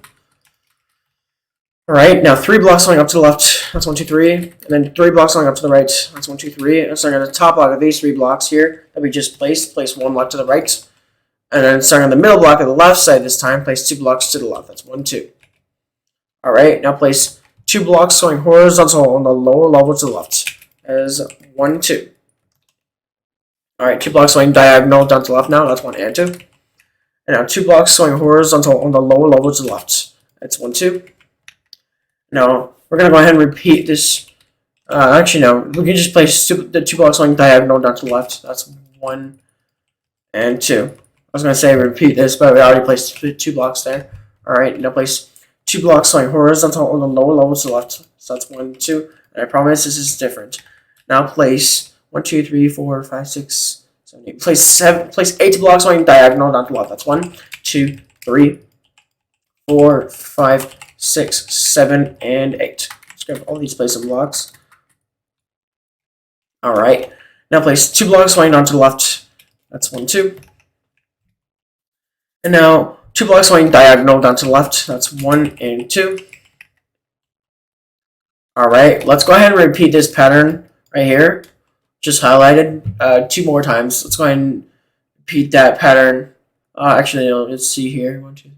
A: Alright, now 3 blocks going up to the left. That's 1, 2, 3. And then 3 blocks going up to the right. That's 1, 2, 3. And starting on the top block of these 3 blocks here that we just placed, place 1 block to the right. And then starting on the middle block of the left side this time, place 2 blocks to the left. That's 1, 2. Alright, now place 2 blocks going horizontal on the lower level to the left. That is 1, 2. Alright, 2 blocks going diagonal down to the left now. That's 1 and 2. And now 2 blocks going horizontal on the lower level to the left. That's 1, 2. Now, we're going to go ahead and repeat this. Actually, no. We can just place the 2 blocks going diagonal down to the left. That's 1 and 2. I was going to say repeat this, but we already placed 2 blocks there. Alright, now place 2 blocks going horizontal on the lower level to the left. So that's 1, 2. And I promise this is different. Now place 1, 2, 3, 4, 5, 6, 7, 8. Place 8 blocks going diagonal down to the left. That's 1, 2, 3, 4, 5, 6, 7, and 8. Let's grab all these place some blocks. Alright. Now place 2 blocks going down to the left. That's 1, 2. And now 2 blocks going diagonal down to the left. That's 1 and 2. Alright, let's go ahead and repeat this pattern right here. Just highlighted 2 more times. Let's go ahead and repeat that pattern. Actually, let's see here. 1, 2.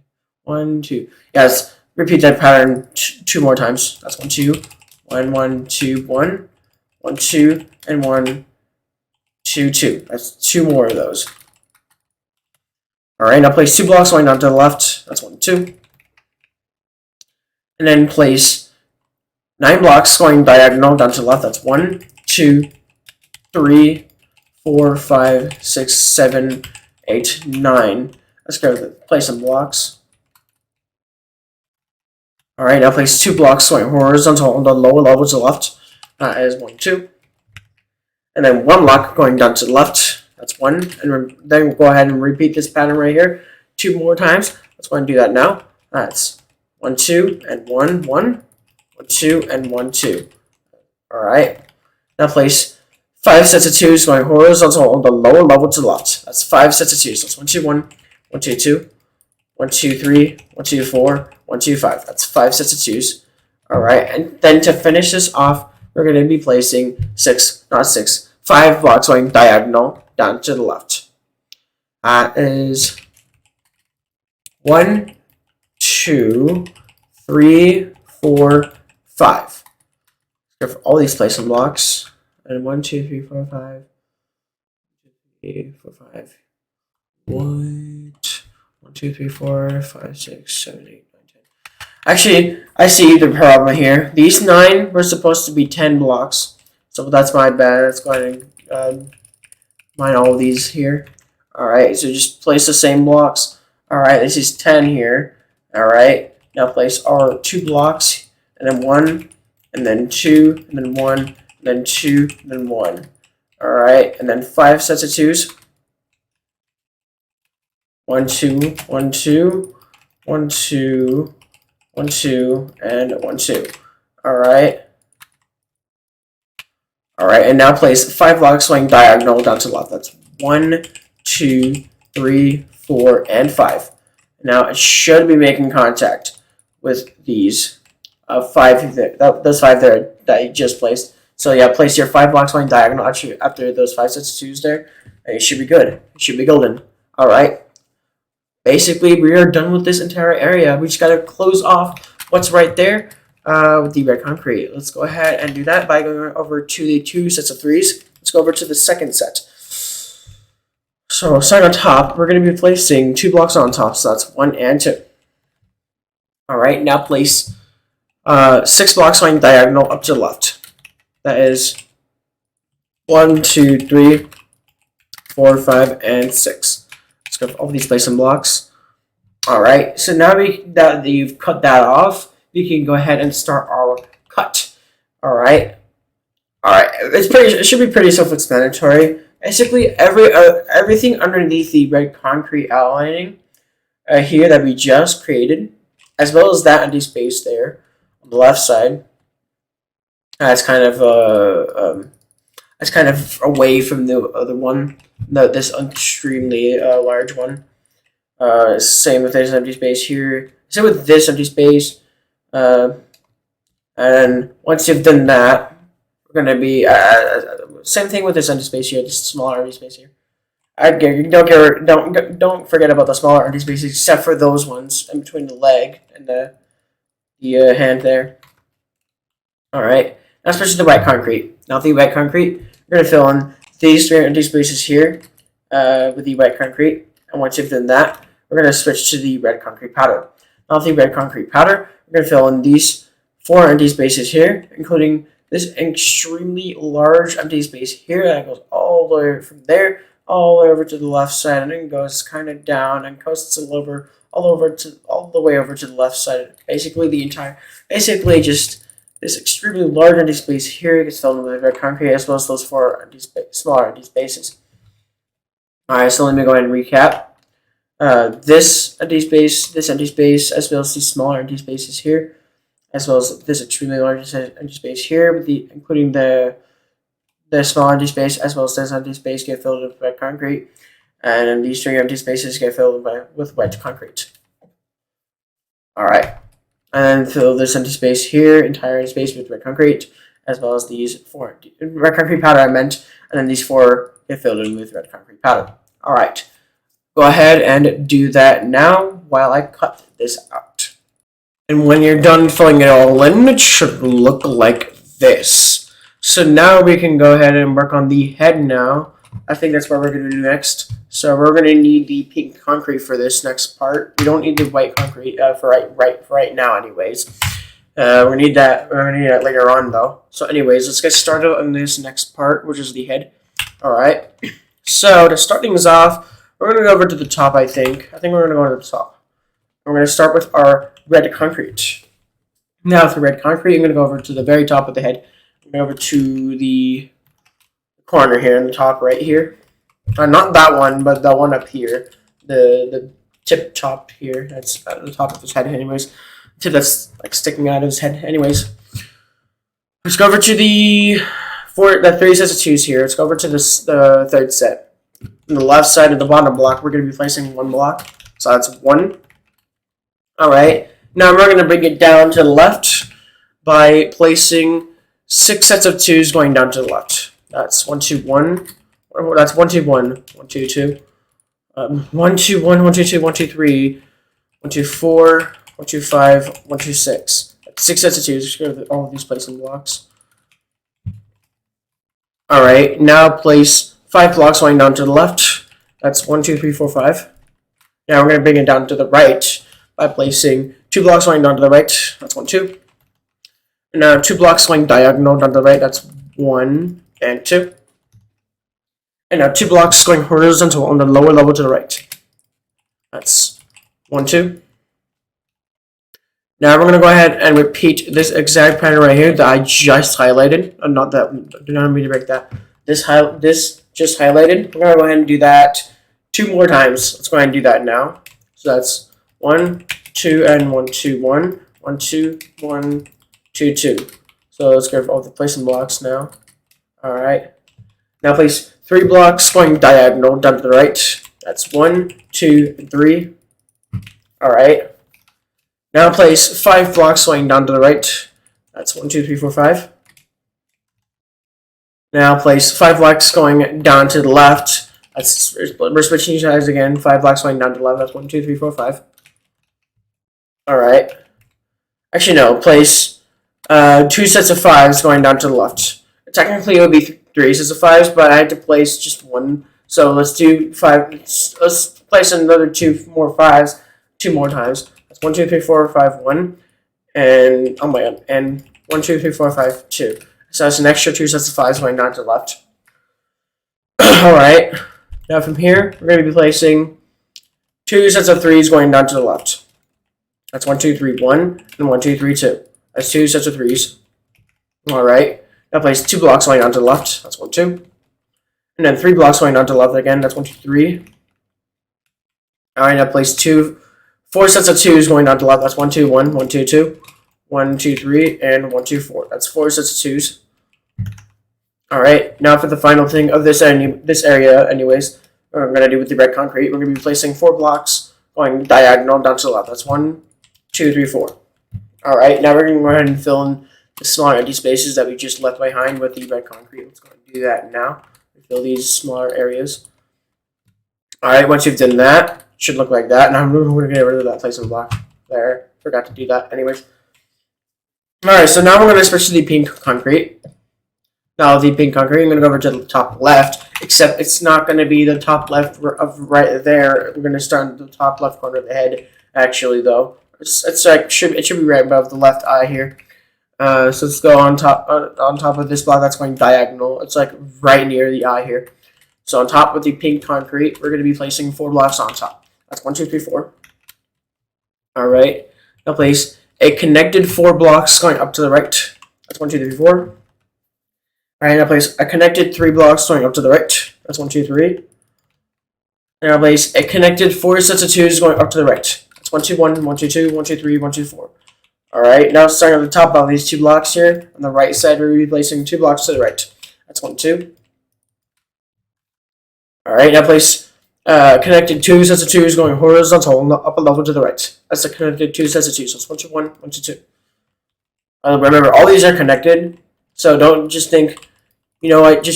A: 1, 2. Yes, repeat that pattern 2 more times. That's 1, 2. 1, 1, 2, 1. 1, 2, and 1, 2, 2. That's 2 more of those. Alright, now place 2 blocks going down to the left. That's 1, 2. And then place 9 blocks going diagonal down to the left. That's 1, 2, 3, 4, 5, 6, 7, 8, 9. Let's go place some blocks. Alright, now place 2 blocks going horizontal on the lower level to the left. That is 1, 2. And then 1 block going down to the left. That's 1. And then go ahead and repeat this pattern right here 2 more times. Let's go ahead and do that now. That's 1, 2, and 1, 1. 1, 2, and 1, 2. Alright. Now place 5 sets of 2s going horizontal on the lower level to the left. That's 5 sets of 2s. That's 1, 2, 1. 1, 2, 2. 1, 2, 3. 1, 2, 4. 1, 2, 5. That's 5 sets of 2s. Alright. And then to finish this off, we're going to be placing 5 blocks going diagonal down to the left. That is 1, 2, 3, 4, 5. Go for all these placing blocks. And 1, 2, 3, 4, 5. 3, 4, 5. 1, 2, 3, 4, 5, 6, 7, 8, 9, 10. Actually, I see the problem here. These 9 were supposed to be 10 blocks. So that's my bad. Let's go ahead and mine all of these here. Alright, so just place the same blocks. Alright, this is 10 here. Alright, now place our 2 blocks, and then 1, and then 2, and then 1, and then 2, then 1. Alright, and then 5 sets of 2s. 1, 2, 1, 2, 1, 2, 1, 2, and 1, 2. Alright. Alright, and now place 5 blocks going diagonal down to the left. That's 1, 2, 3, 4, and 5. Now it should be making contact with these 5 there, those 5 there that you just placed. So yeah, place your 5 blocks going diagonal after those 5 sets of 2s there, and it should be good. It should be golden. Alright. Basically, we are done with this entire area. We just gotta close off what's right there with the red concrete. Let's go ahead and do that by going over to the 2 sets of 3s. Let's go over to the second set. So, starting on top, we're going to be placing 2 blocks on top, so that's 1 and 2. Alright, now place 6 blocks going diagonal up to the left. That is 1, 2, 3, 4, 5, and 6. Let's go over these placing blocks. Alright, so now that you've cut that off, we can go ahead and start our cut. Alright. Alright, it should be pretty self-explanatory. Basically, everything underneath the red concrete outlining here that we just created, as well as that empty space there on the left side, that's kind of away from the other one. This extremely large one. Same with this empty space here. Same with this empty space. And once you've done that, we're gonna be same thing with this empty space here. This smaller empty space here. Don't forget about the smaller empty spaces, except for those ones in between the leg and the hand there. All right. Now switch to the white concrete. Now the white concrete, we're gonna fill in these 3 empty spaces here with the white concrete. And once you've done that, we're gonna switch to the red concrete powder. Now the red concrete powder, we're gonna fill in these 4 empty spaces here, including this extremely large empty space here that goes all the way from there all the way over to the left side, and then goes kind of down and coasts all the way over to the left side. Basically just this extremely large empty space here gets filled in with red concrete, as well as those 4 smaller empty spaces. Alright, so let me go ahead and recap. This empty space, as well as these smaller empty spaces here, as well as this extremely large empty space here, including the small empty space, as well as this empty space, get filled with red concrete, and then these 3 empty spaces get filled with white concrete. Alright, and then fill this empty space here, entire empty space, with red concrete, as well as these 4 red concrete powder I meant, and then these 4 get filled in with red concrete powder. Alright, go ahead and do that now while I cut this out. And when you're done filling it all in, it should look like this. So now we can go ahead and work on the head now. I think that's what we're going to do next. So we're going to need the pink concrete for this next part. We don't need the white concrete for right now anyways. We're going to need that later on though. So anyways, let's get started on this next part, which is the head. Alright. So to start things off, we're going to go over to the top, I think. I think we're going to go to the top. We're going to start with our red concrete. Now with the red concrete, I'm going to go over to the very top of the head. I'm going over to the corner here in the top right here. Not that one, but the one up here. The tip top here. That's at the top of his head anyways. The tip that's like sticking out of his head anyways. Let's go over to the 3 sets of 2s here. Let's go over to the 3rd set. On the left side of the bottom block, we're going to be placing 1 block. So that's 1. Alright, now we're going to bring it down to the left by placing 6 sets of 2s going down to the left. That's 1, 2, 1. That's 1, 2, 1. 1, 2, 2. 1, 2, 1, 1, 2, 2, 1, 2, 3. 1, 2, 4. 1, 2, 5. 1, 2, 6. That's 6 sets of 2s. Just go to all of these placing blocks. Alright, now place 5 blocks going down to the left. That's 1, 2, 3, 4, 5. Now we're going to bring it down to the right by placing 2 blocks going down to the right. That's 1, 2. And now 2 blocks going diagonal down to the right. That's 1 and 2. And now 2 blocks going horizontal on the lower level to the right. That's 1, 2. Now we're going to go ahead and repeat this exact pattern right here that I just highlighted. Not that, do not mean to break that. This just highlighted. We're going to go ahead and do that 2 more times. Let's go ahead and do that now. So that's 1, 2, and 1, 2, 1, 1, 2, 1, 2, 2. So let's go over the placing blocks now. Alright. Now place 3 blocks going diagonal down to the right. That's 1, 2, and 3. Alright. Now place 5 blocks going down to the right. That's 1, 2, 3, 4, 5. Now place 5 blocks going down to the left. We're switching sides again. 5 blocks going down to the left. That's 1, 2, 3, 4, 5. Alright. Actually, no. Place 2 sets of 5s going down to the left. Technically, it would be 3 sets of 5s, but I had to place just 1. So let's do 5. Let's place another 2 more 5s 2 more times. That's 1, 2, 3, 4, 5, 1. And, oh my god. And 1, 2, 3, 4, 5, 2. So that's an extra 2 sets of 5s going down to the left. Alright. Now from here, we're going to be placing 2 sets of 3s going down to the left. That's 1, 2, 3, 1, and 1, 2, 3, 2. That's 2 sets of 3s. Alright. Now place 2 blocks going down to the left. That's 1, 2. And then 3 blocks going down to the left again. That's 1, 2, 3. Alright, now place 4 sets of 2s going down to the left. That's 1, 2, 1, 1, 2, 2. 1, 2, 3, and 1, 2, 4. That's 4 sets of 2s. Alright, now for the final thing of this area, anyways, we're going to do with the red concrete. We're going to be placing 4 blocks going diagonal down to the left. That's 1, 2, 3, 4. Alright, now we're going to go ahead and fill in the small empty spaces that we just left behind with the red concrete. Let's go ahead and do that now. Fill these smaller areas. Alright, once you've done that, it should look like that. Now we're going to get rid of that placement block there. Forgot to do that. Anyways. Alright, so now we're going to switch to the pink concrete. Now the pink concrete, I'm going to go over to the top left, except it's not going to be the top left of right there. We're going to start in the top left corner of the head, actually, though. It's like, it should be right above the left eye here. So let's go on top of this block that's going diagonal. It's like right near the eye here. So on top of the pink concrete, we're going to be placing 4 blocks on top. That's 1, 2, 3, 4. Alright. Now place a connected 4 blocks going up to the right. That's 1, 2, 3, 4. Alright, now place a connected 3 blocks going up to the right. That's 1, 2, 3. And now place a connected 4 sets of 2s going up to the right. That's 1, 2, 1, 1, 2, 2, 1, 2, 3, 1, 2, 4. Alright, now starting at the top of these 2 blocks here. On the right side, we're replacing 2 blocks to the right. That's 1, 2. Alright, now place connected 2 sets of 2s going horizontal on the upper level to the right. That's the connected 2 sets of 2s. So it's 1, 2, 1, 1, 2, 2. Remember, all these are connected. So don't just think, you know what,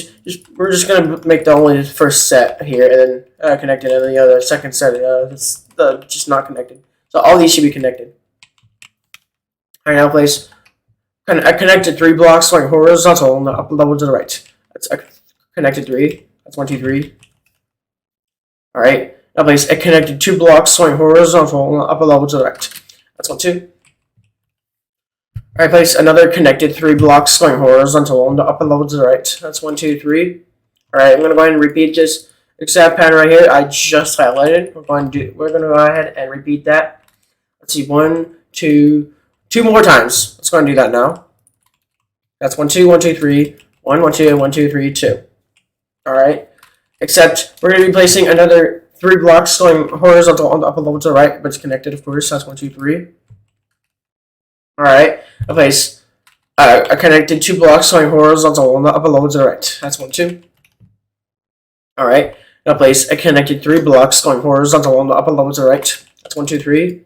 A: we're just going to make the only first set here and then connected, and then the other second set it's just not connected. So all these should be connected. Alright, now place a connected 3 blocks going horizontal on the upper level to the right. That's a connected 3. That's 1, 2, 3. Alright, now place a connected 2 blocks going horizontal on the upper level to the right. That's 1, 2. Alright, place another connected 3 blocks going horizontal on the upper level to the right. That's 1, 2, 3. Alright, I'm going to go ahead and repeat this exact pattern right here I just highlighted. We're going to go ahead and repeat that. Let's see, 1, 2, 2 more times. Let's go ahead and do that now. That's 1, 2, 1, 2, 3, 1, 1, 2, 1, 2, 3, 2. Alright, except we're going to be placing another 3 blocks going horizontal on the upper level to the right, but it's connected, of course. That's 1, 2, 3. Alright, I place a connected 2 blocks going horizontal on the upper level to the right. That's 1, 2. Alright, now place a connected 3 blocks going horizontal on the upper level to the right. That's 1, 2, 3.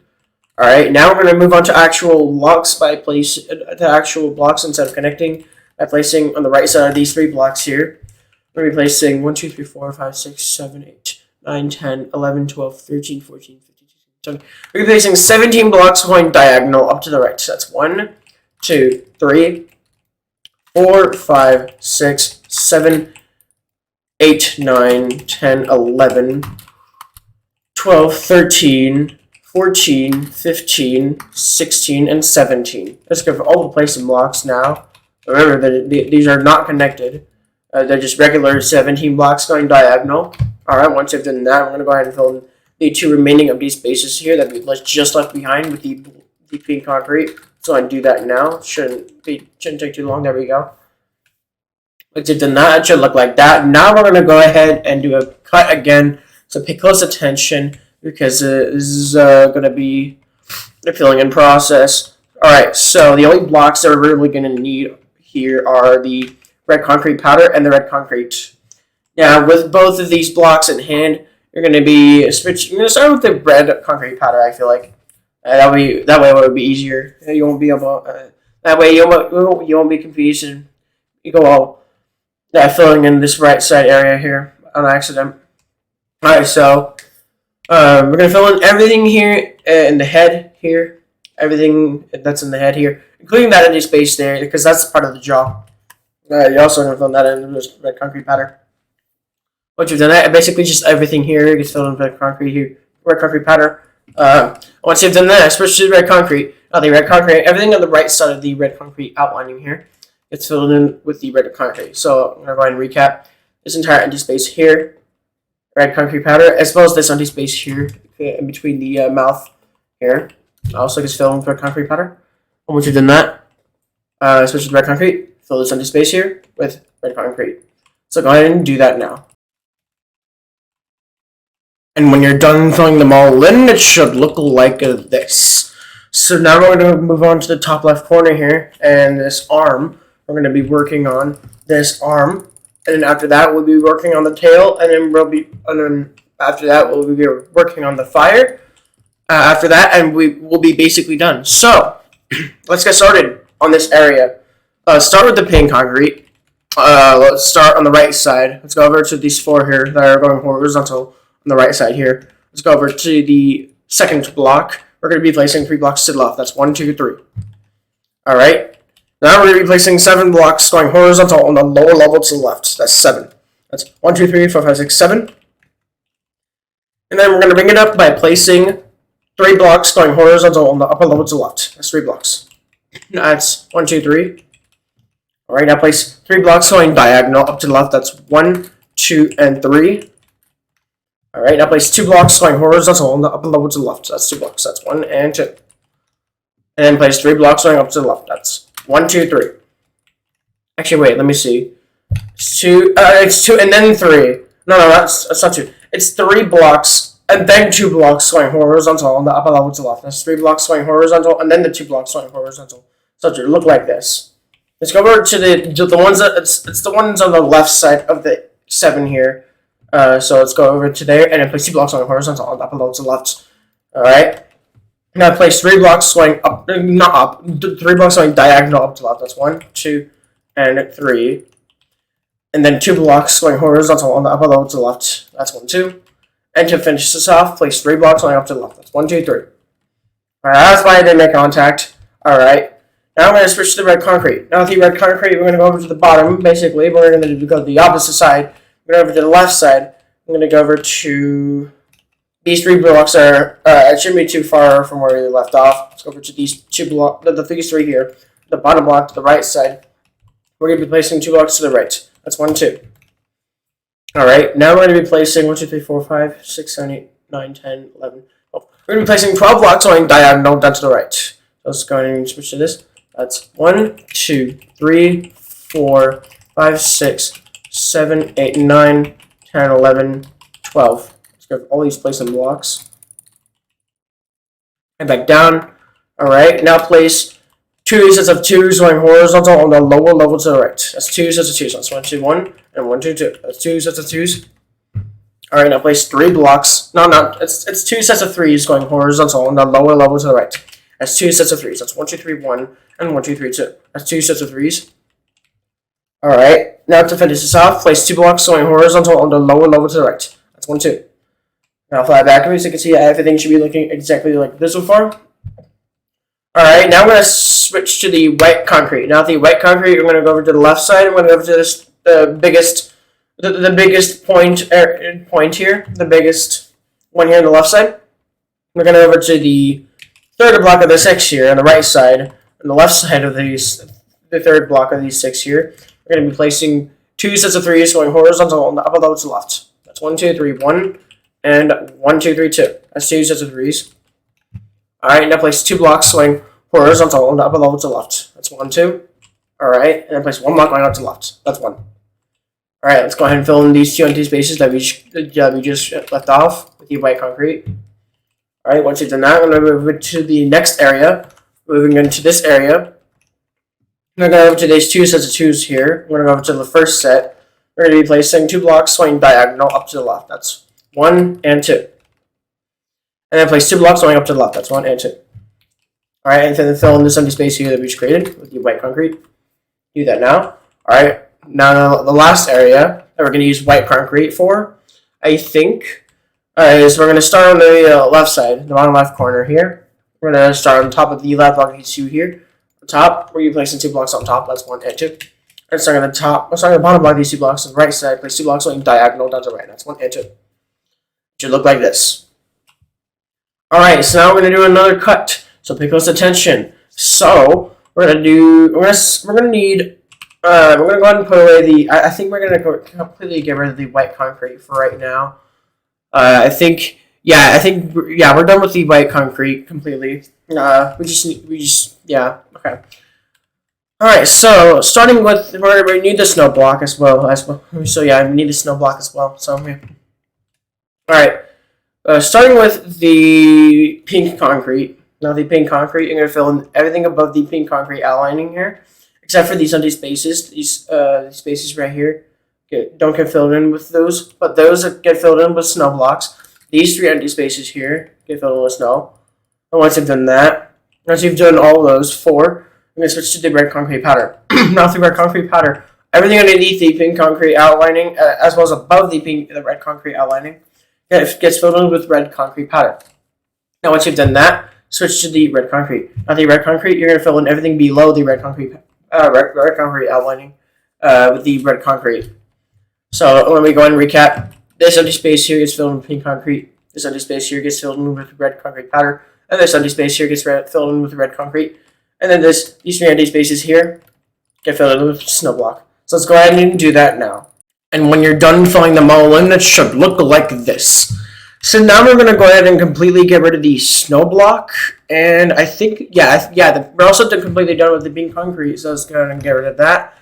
A: Alright, now we're going to move on to actual blocks by actual blocks instead of connecting by placing on the right side of these 3 blocks here. We're going to be placing 1, 2, 3, 4, 5, 6, 7, 8, 9, 10, 11, 12, 13, 14, 15, 16, 17. We're going to be placing 17 blocks going diagonal up to the right. So that's 1, 2, 3, 4, 5, 6, 7, 8, 9, 10, 11, 12, 13, 14, 15, 16, and 17. Let's go for all the placing blocks now. Remember that these are not connected. They're just regular 17 blocks going diagonal. Alright, once you've done that, I'm going to go ahead and fill in the 2 remaining empty spaces here that we just left behind with the the pink concrete. So I do that now. Shouldn't take too long. There we go. Once you've done that, it should look like that. Now we're gonna go ahead and do a cut again. So pay close attention because this is gonna be the filling in process. All right. So the only blocks that we're really gonna need here are the red concrete powder and the red concrete. Now with both of these blocks in hand, you're gonna be switch. You're gonna start with the red concrete powder. I feel like that way it would be easier. You won't be able. That way you won't be confused and you go all. Filling in this right side area here on accident. Alright, so we're going to fill in everything here in the head here. Everything that's in the head here, including that empty space there, because that's part of the jaw. You're also going to fill that in with red concrete powder. Once you've done that, basically just everything here gets filled in with red concrete here, red concrete powder. Once you've done that, switch to the red concrete. The red concrete, everything on the right side of the red concrete outlining here. It's filled in with the red concrete. So I'm going to go ahead and recap this entire empty space here, red concrete powder, as well as this empty space here in between the mouth here. Also gets filled in with red concrete powder. And once you've done that, switch to red concrete, fill this empty space here with red concrete. So go ahead and do that now. And when you're done filling them all in, it should look like this. So now we're going to move on to the top left corner here, and this arm. We're going to be working on this arm, and then after that we'll be working on the tail, and then after that we'll be working on the fire. After that, and we will be basically done. So let's get started on this area. Start with the pink concrete. Let's start on the right side. Let's go over to these four here that are going horizontal on the right side here. Let's go over to the second block. We're going to be placing 3 blocks to the left. That's 1, 2, 3. All right. Now we're going to be placing 7 blocks going horizontal on the lower level to the left. That's 7. That's 1, 2, 3, 4, 5, 6, 7. And then we're going to bring it up by placing 3 blocks going horizontal on the upper level to the left. That's 3 blocks. That's 1, 2, 3. All right, now place 3 blocks going diagonal up to the left. That's 1, 2, and 3. All right, now place 2 blocks going horizontal on the upper level to the left. That's 2 blocks. That's 1 and 2. And then place 3 blocks going up to the left. That's 1, 2, 3. Actually, wait. Let me see. It's 2. It's 2 and then 3. No, that's not 2. It's 3 blocks and then 2 blocks going horizontal on the upper level to the left. That's 3 blocks going horizontal and then the 2 blocks going horizontal. So it should look like this. Let's go over to the ones that it's the ones on the left side of the 7 here. So let's go over to there and then place 2 blocks going horizontal on the upper level to the left. All right. Now place 3 blocks going up, not up, 3 blocks going diagonal up to the left. That's 1, 2, and 3. And then 2 blocks going horizontal on the upper level to the left. That's 1, 2. And to finish this off, place 3 blocks going up to the left. That's 1, 2, 3. Alright, that's why I didn't make contact. Alright. Now I'm going to switch to the red concrete. Now with the red concrete, we're going to go over to the bottom, basically. We're going to go to the opposite side. We're going to go over to the left side. I'm going to go over to... These 3 blocks are, it shouldn't be too far from where we left off. Let's go over to these 2 blocks, these 3 here. The bottom block to the right side. We're going to be placing 2 blocks to the right. That's 1, 2. Alright, now we're going to be placing 1, 2, 3, 4, 5, 6, 7, 8, 9, 10, 11, 12. We're going to be placing 12 blocks going diagonal down to the right. So let's go ahead and switch to this. That's 1, 2, 3, 4, 5, 6, 7, 8, 9, 10, 11, 12. Let's go all these placing blocks. And back down. Alright, now place 2 sets of 2s going horizontal on the lower level to the right. That's 2 sets of 2s. That's 1, 2, 1, and 1, 2, 2. That's 2 sets of 2s. Alright, now place 3 blocks. No, it's 2 sets of 3s going horizontal on the lower level to the right. That's 2 sets of 3s. That's 1, 2, 3, 1, and 1, 2, 3, 2. That's 2 sets of 3s. Alright, now to finish this off, place 2 blocks going horizontal on the lower level to the right. That's 1, 2. Now fly back to me so you can see everything should be looking exactly like this so far. Alright, now I'm going to switch to the white concrete. Now the white concrete, we're going to go over to the left side. We're going to go over to this, the biggest point here. The biggest one here on the left side. We're going to go over to the third block of the 6 here on the right side. On the left side of these, the third block of these 6 here. We're going to be placing 2 sets of 3s going horizontal on the upper level to the left. That's 1, 2, 3, 1, and 1, 2, 3, 2. That's 2 sets of 3s. Alright, now place 2 blocks going horizontal on the upper level to the left. That's 1, 2. Alright, and then place 1 block going out to the left. That's 1. Alright, let's go ahead and fill in these 2 empty spaces that we just left off with the white concrete. Alright, once you've done that, I'm going to move it to the next area. Moving into this area. I'm going to go over to these 2 sets of 2s here. We're going to go over to the first set. We're going to be placing 2 blocks swinging diagonal up to the left. That's 1 and 2. And then place 2 blocks going up to the left. That's 1 and 2. Alright, and then fill in this empty space here that we just created with the white concrete. Do that now. Alright, now the last area that we're going to use white concrete for, I think. Alright, so we're going to start on the left side, the bottom left corner here. We're going to start on top of the left block you see here. On top, we're going to be placing 2 blocks on top. That's 1 and 2. And starting on the top, we're starting on the bottom block of these 2 blocks on the right side. Place 2 blocks going diagonal down to the right. That's 1 and 2. It should look like this. Alright, so now we're going to do another cut. So pay close attention. So we're going to do. We're going to need. We're going to go ahead and put away the. I think we're going to completely get rid of the white concrete for right now. I think. Yeah, we're done with the white concrete completely. Yeah, okay. Alright, so starting with, we need the snow block as well. So yeah, we need the snow block as well. So yeah. Alright, starting with the pink concrete. Now the pink concrete, you're going to fill in everything above the pink concrete outlining here. Except for these empty spaces. These spaces right here don't get filled in with those. But those get filled in with snow blocks. These 3 empty spaces here get filled in with snow. And once you've done that, once you've done all of those 4, I'm going to switch to the red concrete powder. Now the red concrete powder, everything underneath the pink concrete outlining, as well as above the red concrete outlining, gets filled in with red concrete powder. Now once you've done that, switch to the red concrete. Now the red concrete, you're going to fill in everything below the red concrete outlining with the red concrete. So when we go and recap, this empty space here gets filled in with pink concrete. This empty space here gets filled in with red concrete powder. And this empty space here gets filled in with red concrete. And then these 3 empty spaces here get filled in with snow block. So let's go ahead and do that now. And when you're done filling them all in, it should look like this. So now we're going to go ahead and completely get rid of the snow block. And I think, we're also completely done with the pink concrete. So let's go ahead and get rid of that.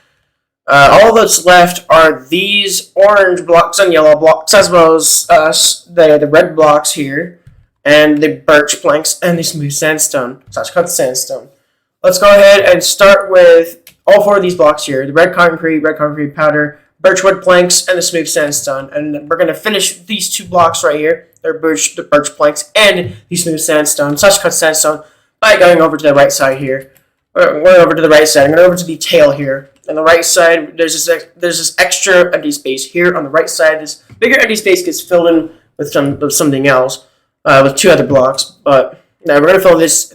A: All that's left are these orange blocks and yellow blocks, as well as the red blocks here, and the birch planks and the smooth sandstone, /cut sandstone. Let's go ahead and start with all 4 of these blocks here: the red concrete powder, birchwood planks, and the smooth sandstone. And we're gonna finish these 2 blocks right here. They're the birch planks and the smooth sandstone, /cut sandstone, by going over to the right side here. We're over to the right side. I'm going over to the tail here. On the right side, there's this extra empty space here. On the right side, this bigger empty space gets filled in with something else, with 2 other blocks. But now we're going to fill this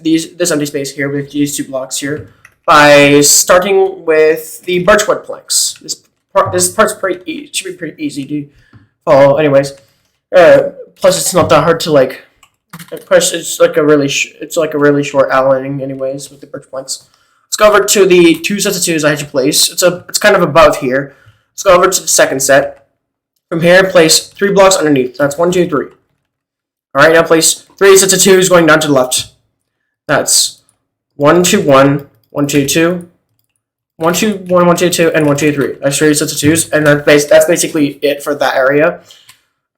A: empty space here with these 2 blocks here by starting with the birchwood planks. This part's should be pretty easy to follow. Anyways, plus it's not that hard to like. Plus it's like a really short outlining anyways with the birch planks. Let's go over to the 2 sets of 2s I had you place. It's kind of above here. Let's go over to the second set. From here, place 3 blocks underneath. That's 1, 2, 3. Alright, now place 3 sets of 2s going down to the left. That's 1, 2, 1, 1, 2, 2, 1, 2, 1, 1, 2, 2, and 1, 2, 3. That's 3 sets of 2s, and that's basically it for that area.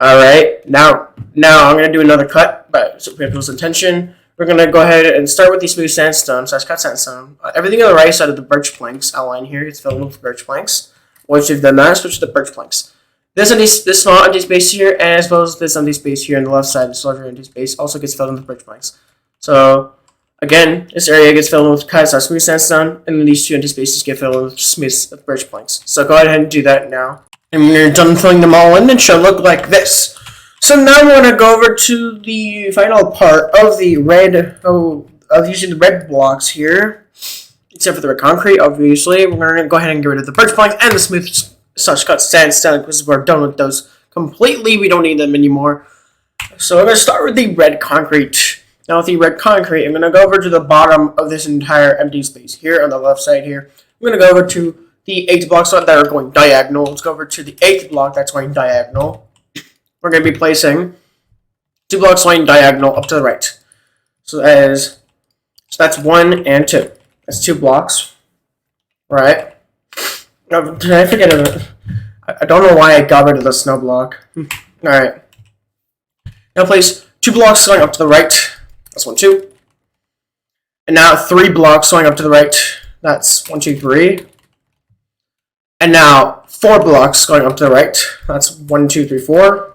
A: Alright, now I'm going to do another cut, but so we have close attention. We're going to go ahead and start with the smooth sandstone, /cut sandstone. Everything on the right side of the birch planks outline here gets filled in with birch planks. Once you've done that, switch to the birch planks. This small empty space here, and as well as this empty space here on the left side, this larger empty space, also gets filled in with birch planks. So, again, this area gets filled in with smooth sandstone, and then these 2 empty spaces get filled in with smooth birch planks. So go ahead and do that now. And when you're done filling them all in, it should look like this. So now we're going to go over to the final part of the of using the red blocks here. Except for the red concrete, obviously. We're going to go ahead and get rid of the birch planks and the smooth /cut sandstone because we're done with those completely. We don't need them anymore. So we're going to start with the red concrete. Now with the red concrete, I'm going to go over to the bottom of this entire empty space here on the left side here. I'm going to go over to the 8 blocks that are going diagonal. Let's go over to the 8th block that's going diagonal. We're going to be placing 2 blocks going diagonal up to the right. So that's 1 and 2. That's 2 blocks. Right. Now, did I forget it? I don't know why I got rid of the snow block. Alright. Now place 2 blocks going up to the right. That's 1, 2. And now 3 blocks going up to the right. That's 1, 2, 3. And now 4 blocks going up to the right. That's 1, 2, 3, 4.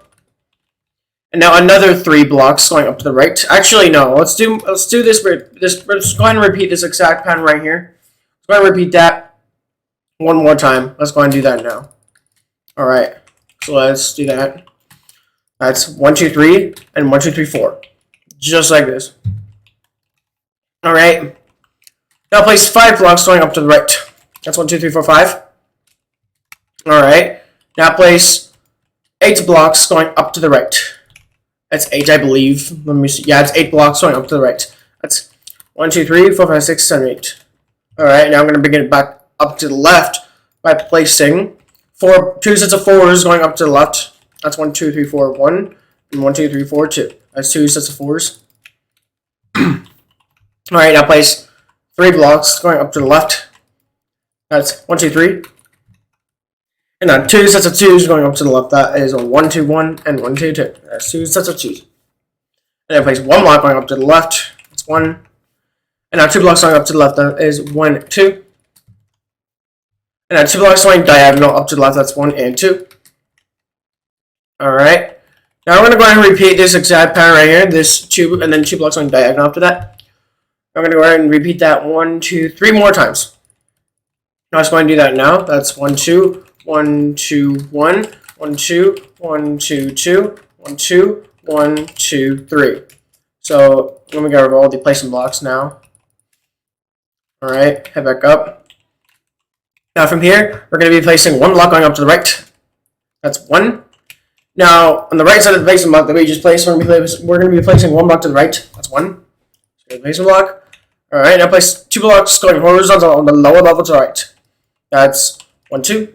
A: And now another 3 blocks going up to the right. Actually, no. Let's do this. Let's go ahead and repeat this exact pattern right here. Let's go ahead and repeat that one more time. Let's go ahead and do that now. All right. So let's do that. That's 1, 2, 3, and 1, 2, 3, 4, just like this. All right. Now place 5 blocks going up to the right. That's 1, 2, 3, 4, 5. All right. Now place 8 blocks going up to the right. That's 8, I believe. Let me see. Yeah, it's 8 blocks going up to the right. That's 1, 2, 3, 4, 5, 6, 7, 8. All right. Now I'm going to bring it back up to the left by placing 2 sets of 4s going up to the left. That's 1, 2, 3, 4, 1, and 1, 2, 3, 4, 2. That's 2 sets of 4s. All right. Now place 3 blocks going up to the left. That's 1, 2, 3. And now 2 sets of 2s going up to the left. That is a 1, 2, 1, and 1, 2, 2. That's 2 sets of 2s. And then place 1 block going up to the left. That's 1. And now 2 blocks going up to the left. That is 1, 2. And now 2 blocks going diagonal up to the left. That's 1 and 2. Alright. Now I'm going to go ahead and repeat this exact pattern right here. This 2, and then 2 blocks going diagonal after that. I'm going to go ahead and repeat that 1, 2, 3 more times. Now let's go ahead and do that now. That's 1, 2. 1, 2, 1, 1, 2, 1, 2, 2, 1, 2, 1, 2, 3. So let me get rid of all the placing blocks now. Alright, head back up. Now from here, we're going to be placing 1 block going up to the right. That's 1. Now on the right side of the placing block that we just placed, we're going to be placing 1 block to the right. That's 1. So placing block. Alright, now place 2 blocks going horizontal on the lower level to the right. That's 1, 2.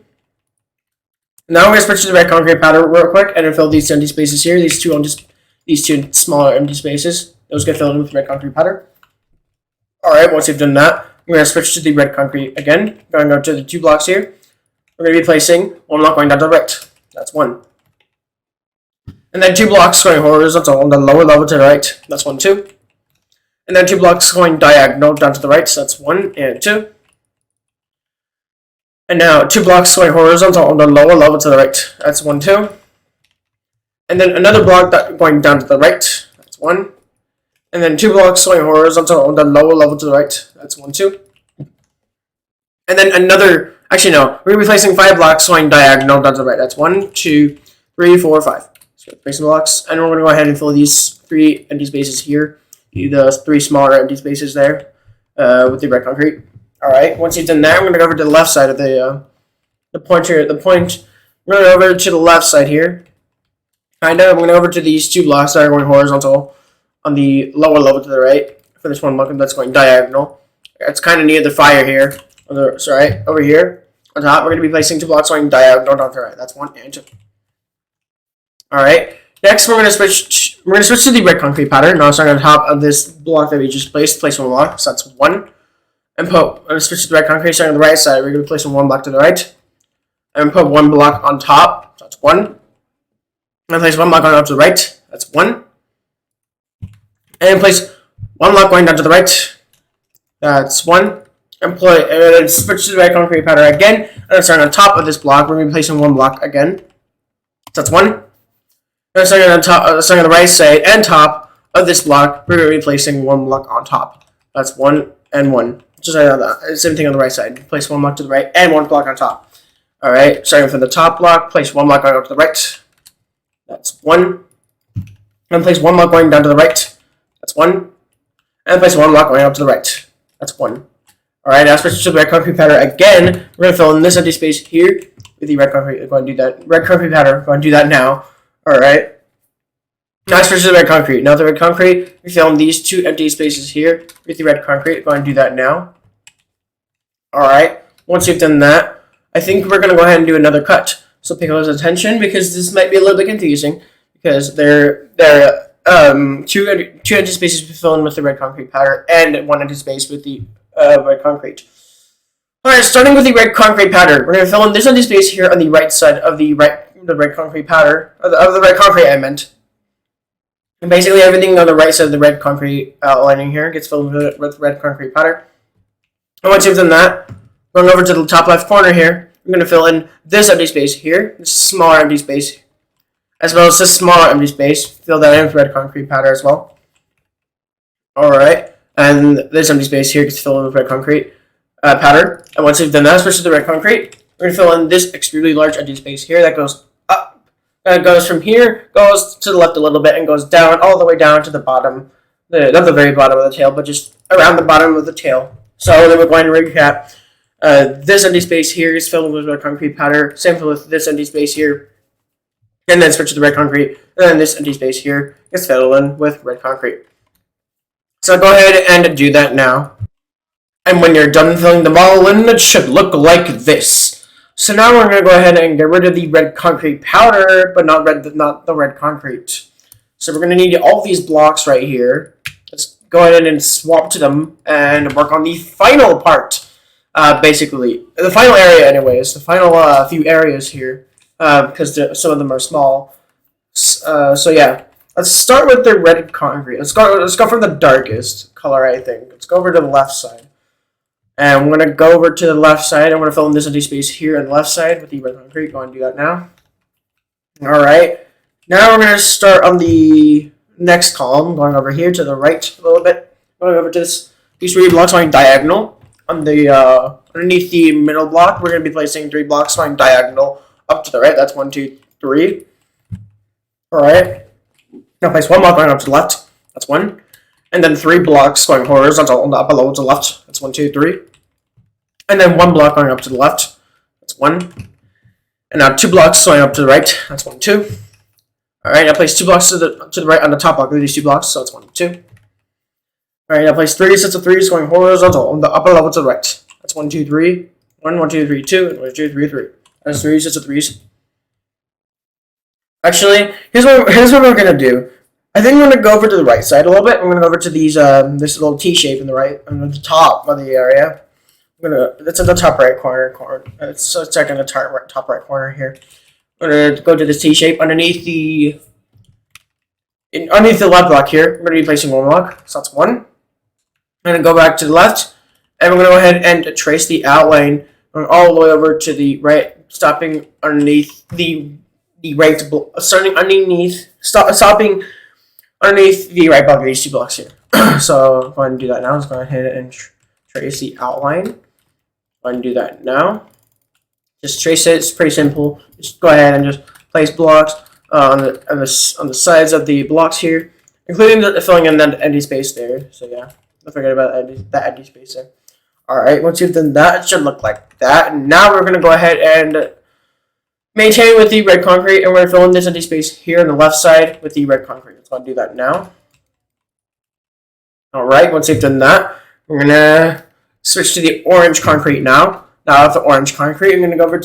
A: Now we're going to switch to the red concrete pattern real quick and fill these empty spaces here. These two smaller empty spaces. Those get filled in with red concrete pattern. Alright, once you've done that, we're going to switch to the red concrete again. We're going to go to the 2 blocks here. We're going to be placing 1 block going down to the right. That's 1. And then 2 blocks going horizontal on the lower level to the right. That's 1, 2. And then 2 blocks going diagonal down to the right. So that's 1 and 2. And now 2 blocks going horizontal on the lower level to the right. That's 1, 2. And then another block going down to the right. That's 1. And then 2 blocks going horizontal on the lower level to the right. That's 1, 2. And then another, actually no, we're going to be placing 5 blocks going diagonal down to the right. That's 1, 2, 3, 4, 5. So placing blocks. And we're going to go ahead and fill these 3 empty spaces here. The 3 smaller empty spaces there with the red concrete. Alright, once you've done that, I'm going to go over to the left side of the point here. We're going to go over to the left side here. I'm going to go over to these 2 blocks that are going horizontal on the lower level to the right. For this 1 block that's going diagonal. It's kind of near the fire here. Sorry, over here. On top, we're going to be placing 2 blocks going diagonal down to the right. That's 1 and 2. Alright, next we're going to switch to the red concrete pattern. Now starting on top of this block that we just placed. Place 1 block, so that's 1. And I'm going to switch to the red concrete, starting on the right side. We're going to place 1 block to the right. And put 1 block on top. So that's 1. And place 1 block on up to the right. That's 1. And place 1 block going down to the right. That's 1. And then switch to the red concrete pattern again. And starting on top of this block, we're going to be placing 1 block again. So that's 1. And starting on the right side and top of this block, we're going to be placing 1 block on top. That's 1 and 1. Just like that. Same thing on the right side. Place 1 block to the right and 1 block on top. Alright, starting from the top block, place 1 block going up to the right. That's 1. And place 1 block going down to the right. That's 1. And place 1 block going up to the right. That's 1. Alright, now switch to the red concrete pattern again. We're going to fill in this empty space here with the red concrete. We're going to do that. Red concrete pattern. We're going to do that now. Alright. Now switch to the red concrete. Now the red concrete, we fill in these 2 empty spaces here with the red concrete. We're going to do that now. Alright. Once you've done that, I think we're going to go ahead and do another cut. So pay close attention because this might be a little bit confusing because they're two empty spaces to fill in with the red concrete powder, and one empty space with the red concrete. Alright, starting with the red concrete powder, we're going to fill in this empty space here on the right side of the red concrete powder, of the red concrete I meant. And basically everything on the right side of the red concrete outlining here gets filled with red concrete powder. And once you've done that, going over to the top left corner here, we're going to fill in this empty space here, this smaller empty space, as well as this smaller empty space. Fill that in with red concrete powder as well. Alright, and this empty space here gets filled in with red concrete powder. And once you've done that, switch to the red concrete, we're going to fill in this extremely large empty space here that goes up. It goes from here, goes to the left a little bit, and goes down, all the way down to the bottom. Not the very bottom of the tail, but just around the bottom of the tail. So then we're going to recap. This empty space here is filled with red concrete powder. Same with this empty space here. And then switch to the red concrete. And then this empty space here is filled in with red concrete. So go ahead and do that now. And when you're done filling them all in, it should look like this. So now we're going to go ahead and get rid of the red concrete powder, but not the red concrete. So we're going to need all these blocks right here. Let's go ahead and swap to them and work on the final part. Basically, the final area anyways, the final few areas here, because some of them are small. So yeah, let's start with the red concrete. Let's go from the darkest color, I think. Let's go over to the left side. And I'm going to go over to the left side. I'm going to fill in this empty space here on the left side with the red concrete. Go ahead and do that now. Alright. Now we're going to start on the next column, going over here to the right a little bit. Going over to these 3 blocks going diagonal. On the underneath the middle block, we're going to be placing 3 blocks going diagonal up to the right. That's 1, 2, 3. Alright. Now place 1 block going up to the left. That's 1. And then 3 blocks going horizontal on the upper level to the left. That's 1, 2, 3. And then 1 block going up to the left. That's 1. And now 2 blocks going up to the right. That's 1, 2. Alright, now place 2 blocks to the right on the top block of these 2 blocks. So that's 1, 2. Alright, now place 3 sets of 3s going horizontal on the upper level to the right. That's 1, 2, 3. 1, 1, 2, 3, 2, and 1, 2, 3, 3. That's 3 sets of 3s. Actually, here's what we're gonna do. I think I'm gonna go over to the right side a little bit. I'm gonna go over to these this little T shape in the right, on the top of the area. It's in the top right corner. It's in the top right corner here. I'm gonna go to this T shape underneath the left block here. I'm gonna be placing 1 block, so that's 1. I'm gonna go back to the left, and we're gonna go ahead and trace the outline all the way over to the right, stopping underneath the right, stopping underneath the right block of these 2 blocks here. So go ahead and do that now. Let's go ahead and trace the outline. Go ahead and do that now. Just trace it. It's pretty simple. Just go ahead and just place blocks on the sides of the blocks here, including filling in that empty space there. So yeah, don't forget about that empty space there. Alright, once you've done that, it should look like that. And now we're going to go ahead and maintain with the red concrete, and we're going to fill in this empty space here on the left side with the red concrete. Let's go and do that now. Alright, once you've done that, we're going to switch to the orange concrete now. Now with the orange concrete, I'm going to go over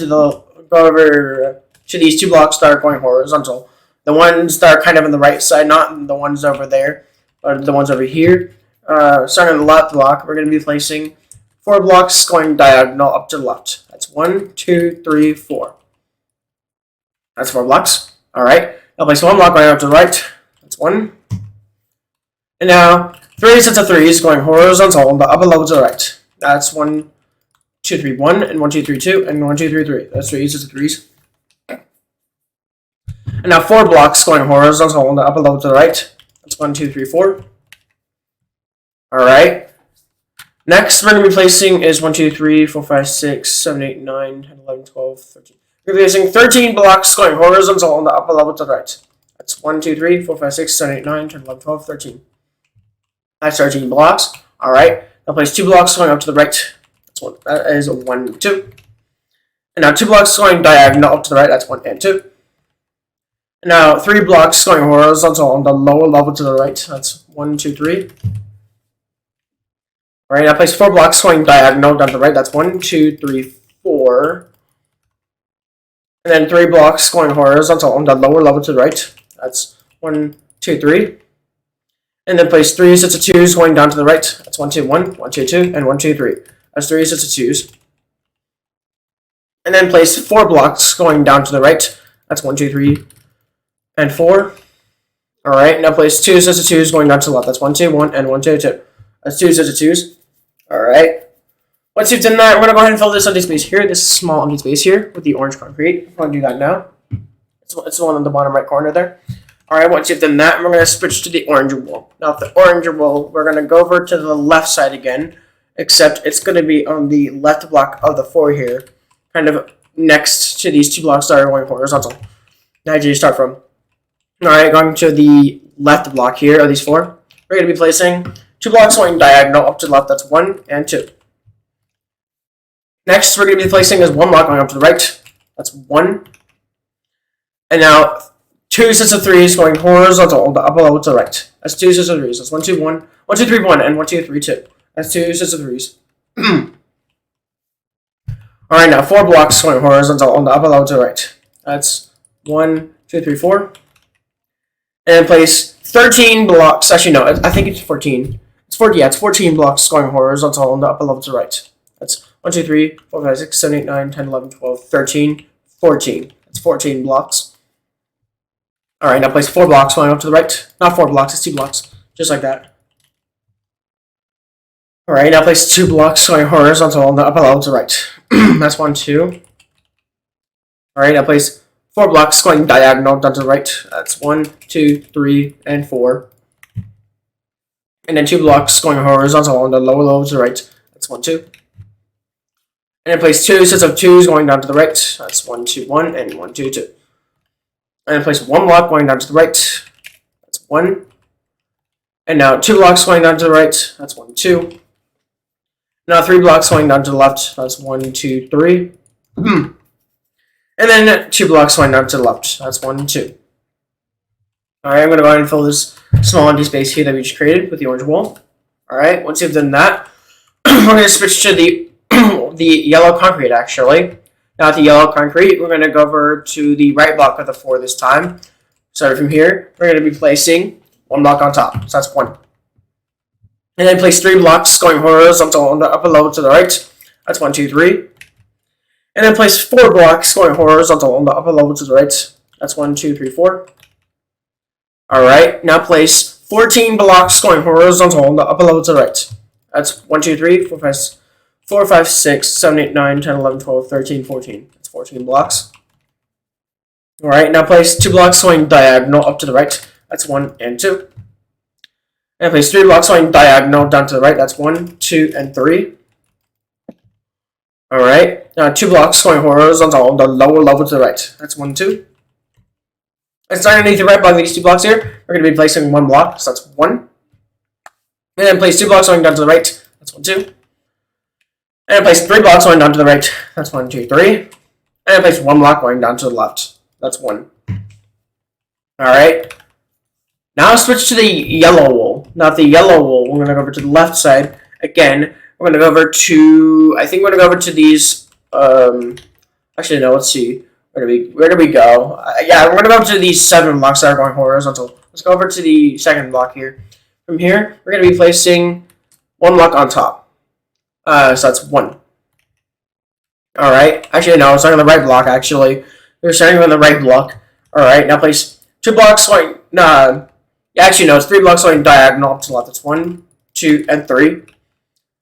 A: to these 2 blocks that are going horizontal. The ones that are kind of on the right side, not the ones over there, or the ones over here. Starting on the left block, we're going to be placing 4 blocks going diagonal up to the left. That's 1, 2, 3, 4. That's 4 blocks. Alright. Now place 1 block going up to the right. That's 1. And now 3 sets of 3s going horizontal on the upper level to the right. That's 1, 2, 3, 1, and 1, 2, 3, 2, and 1, 2, 3, 3. That's 3 sets of 3s. And now 4 blocks going horizontal on the upper level to the right. That's 1, 2, 3, 4. Alright. Next, we're going to be placing is 1, 2, 3, 4, 5, 6, 7, 8, 9, 10, 11, 12, 13. We're placing 13 blocks going horizontal on the upper level to the right. That's 1, 2, 3, 4, 5, 6, 7, 8, 9, 10, 11, 12, 13. That's 13 blocks. Alright. Now place 2 blocks going up to the right. That is 1, 2. And now 2 blocks going diagonal up to the right. That's 1 and 2. And now 3 blocks going horizontal on the lower level to the right. That's 1, 2, 3. Alright, now place 4 blocks going diagonal down to the right. That's 1, 2, 3, 4. And then 3 blocks going horizontal on the lower level to the right. That's 1, 2, 3. And then place 3 sets of 2s going down to the right. That's 1, 2, 1, 1, 2, 2, and 1, 2, 3. That's 3 sets of 2s. And then place 4 blocks going down to the right. That's 1, 2, 3, and 4. Alright, now place 2 sets of 2s going down to the left. That's 1, 2, 1, and 1, 2, 2. That's 2 sets of 2s. Alright. Once you've done that, we're going to go ahead and fill this empty space here, this small empty space here, with the orange concrete. I'm going to do that now. It's the one on the bottom right corner there. Alright, once you've done that, we're going to switch to the orange wool. Now, with the orange wool, we're going to go over to the left side again, except it's going to be on the left block of the 4 here, kind of next to these 2 blocks that are going horizontal. Now, do you start from? Alright, going to the left block here of these 4, we're going to be placing 2 blocks going diagonal up to the left. That's 1 and 2. Next, we're going to be placing is 1 block going up to the right. That's 1. And now, 2 sets of 3s going horizontal on the upper level to the right. That's 2 sets of 3s. That's 1, 2, 1, 1, 2, 3, 1, and 1, 2, 3, 2. That's 2 sets of 3s. Alright, now 4 blocks going horizontal on the upper level to the right. That's 1, 2, 3, 4. And then place 13 blocks. Actually, no, I think it's 14. It's 14, yeah, it's 14 blocks going horizontal on the upper level to the right. That's 1, 2, 3, 4, 5, 6, 7, 8, 9, 10, 11, 12, 13, 14. That's 14 blocks. Alright, now place 4 blocks going up to the right. Not 4 blocks, it's 2 blocks. Just like that. Alright, now place 2 blocks going horizontal on the upper level to the right. That's 1, 2. Alright, now place 4 blocks going diagonal down to the right. That's 1, 2, 3, and 4. And then 2 blocks going horizontal on the lower level to the right. That's 1, 2. And then place 2 sets of 2s going down to the right. That's 1, 2, 1, and 1, 2, 2. And then place 1 block going down to the right. That's 1. And now 2 blocks going down to the right. That's 1, 2. Now 3 blocks going down to the left. That's 1, 2, 3. And then 2 blocks going down to the left. That's 1, 2. Alright, I'm going to go ahead and fill this small empty space here that we just created with the orange wool. Alright, once you've done that, we're going to switch to the yellow concrete, actually. Now, with the yellow concrete, we're going to go over to the right block of the 4 this time. Starting from here, we're going to be placing 1 block on top. So that's 1. And then place 3 blocks going horizontal on the upper level to the right. That's 1, 2, 3. And then place 4 blocks going horizontal on the upper level to the right. That's 1, 2, 3, 4. Alright, now place 14 blocks going horizontal on the upper level to the right. That's 1, 2, 3, 4, 5, 6, 7, 8, 9, 10, 11, 12, 13, 14. That's 14 blocks. Alright, now place 2 blocks going diagonal up to the right. That's 1 and 2. And place 3 blocks going diagonal down to the right. That's 1, 2, and 3. Alright, now 2 blocks going horizontal on the lower level to the right. That's 1, 2. And starting underneath the right block of these 2 blocks here, we're going to be placing 1 block. So that's 1. And then place 2 blocks going down to the right. That's 1, 2. And place 3 blocks going down to the right. That's 1, 2, 3. And place 1 block going down to the left. That's 1. Alright. Now switch to the yellow wool. Now the yellow wool, we're going to go over to the left side. Again, we're going to go over to, I think we're going to go over to these, actually no, let's see. Where do we go? Yeah, we're going to go over to these 7 blocks that are going horizontal. Let's go over to the second block here. From here, we're going to be placing 1 block on top. So that's 1. Alright. Actually, no, it's not on the right block, actually. We're starting on the right block. Alright, now place 2 blocks going, actually, no, it's 3 blocks going diagonal up to the left. That's 1, 2, and 3.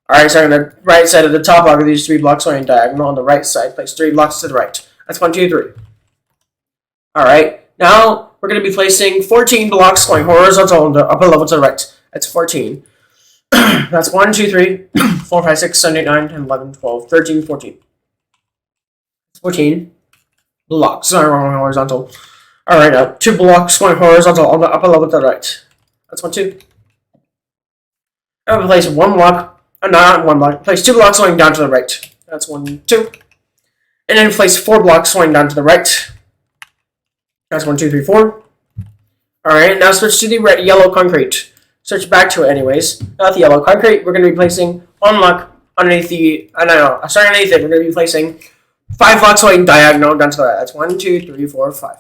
A: Alright, so on the right side of the top block of these 3 blocks going diagonal. On the right side, place 3 blocks to the right. That's 1, 2, 3. Alright, now we're going to be placing 14 blocks going horizontal on the upper level to the right. That's 14. That's 1, 2, 3, 4, 5, 6, 7, 8, 9, 10, 11, 12, 13, 14. 14 blocks going horizontal. Alright, now 2 blocks going horizontal on the upper level to the right. That's 1, 2. I'm going to place 1 block, not 1 block, place 2 blocks going down to the right. That's 1, 2. And then place 4 blocks going down to the right. That's 1, 2, 3, 4. Alright, now switch to the yellow concrete. Switch back to it anyways. Now with the yellow concrete, we're going to be placing 1 block underneath the, starting underneath it, we're going to be placing 5 blocks going diagonal down to the right. That's 1, 2, 3, 4, 5.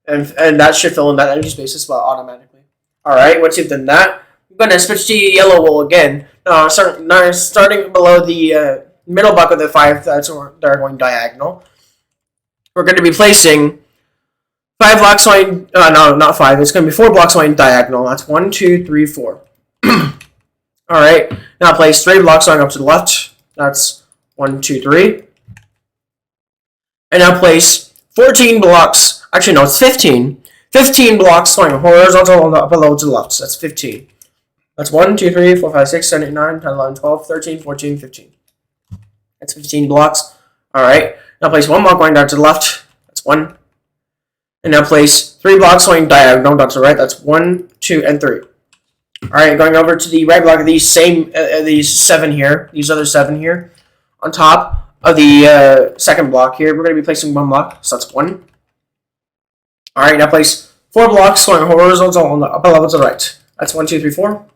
A: And that should fill in that empty space as well automatically. Alright, once you've done that, going to switch to yellow wool again. Starting below the middle block of the 5 that are going diagonal. We're going to be placing 5 blocks going. No, not 5. It's going to be 4 blocks going diagonal. That's 1, 2, 3, 4. All right. Now place 3 blocks going up to the left. That's 1, 2, 3. And now place 14 blocks. Actually, no, it's 15. 15 blocks going horizontal on the below to the left. So that's 15. That's 1, 2, 3, 4, 5, 6, 7, 8, 9, 10, 11, 12, 13, 14, 15. That's 15 blocks. All right. Now place 1 block going down to the left. That's 1. And now place 3 blocks going diagonal down to the right. That's 1, 2, and 3. All right. Going over to the right block of these these 7 here. These other 7 here. On top of the second block here, we're going to be placing 1 block. So that's 1. All right. Now place 4 blocks going horizontal on the upper level to the right. That's 1, 2, 3, 4.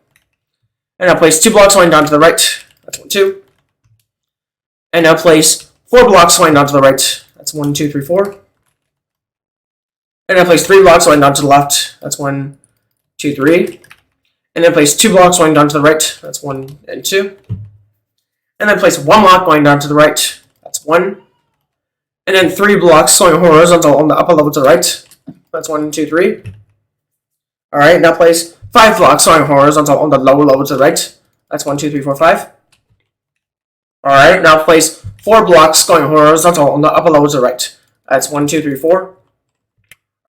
A: And now place 2 blocks going down to the right. That's 1, 2. And now place 4 blocks going down to the right. That's 1, 2, 3, 4. And now place 3 blocks going down to the left. That's 1, 2, 3. And then place 2 blocks going down to the right. That's 1 and 2. And then place 1 block going down to the right. That's 1. And then 3 blocks going horizontal on the upper level to the right. That's 1, 2, 3. All right. Now place 5 blocks going horizontal on the lower level to the right. That's 1, 2, 3, 4, 5. All right. Now place 4 blocks going horizontal on the upper level to the right. That's 1, 2, 3, 4. All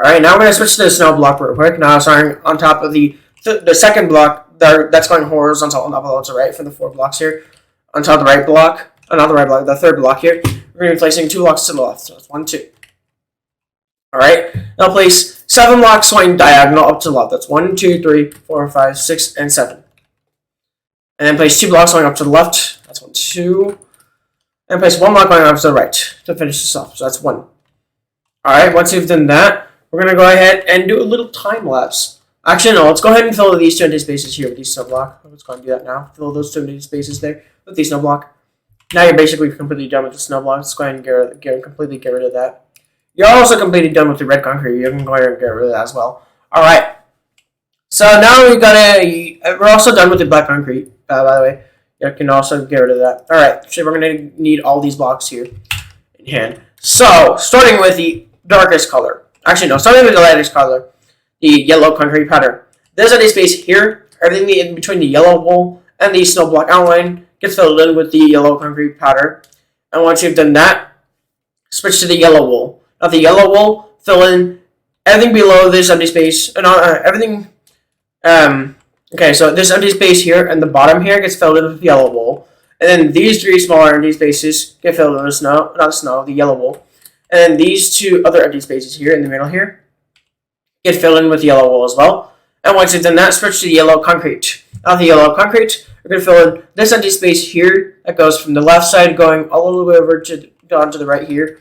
A: right. Now we're gonna switch to the snow block real quick. Now starting on top of the second block that's going horizontal on the upper level to the right for the 4 blocks here. On top of the right block, not the right block, the third block here. We're gonna be placing 2 blocks to the left. So that's 1, 2. All right. Now place 7 blocks going diagonal up to the left. That's 1, 2, 3, 4, 5, 6, and 7. And then place 2 blocks going up to the left. That's 1, 2. And place 1 block going up to the right to finish this off. So that's 1. All right. Once you've done that, we're gonna go ahead and do a little time lapse. Actually, no. Let's go ahead and fill these 2 empty spaces here with these snow block. Let's go ahead and do that now. Fill those 2 empty spaces there with these snow block. Now you're basically completely done with the snow block. Let's go ahead and completely get rid of that. You're also completely done with the red concrete. You can go ahead and get rid of that as well. All right. So now we're also done with the black concrete. By the way, you can also get rid of that. All right. So we're going to need all these blocks here in hand. So starting with the darkest color. Actually, no. Starting with the lightest color, the yellow concrete pattern. There's a space here. Everything in between the yellow wool and the snow block outline gets filled in with the yellow concrete pattern. And once you've done that, switch to the yellow wool. Now the yellow wool, fill in everything below this empty space, and everything. Okay, so this empty space here and the bottom here gets filled in with yellow wool, and then these 3 smaller empty spaces get filled in with the yellow wool, and then these 2 other empty spaces here in the middle here get filled in with yellow wool as well. And once you've done that, switch to the yellow concrete. Now the yellow concrete, we're gonna fill in this empty space here that goes from the left side going all the way over down to the right here.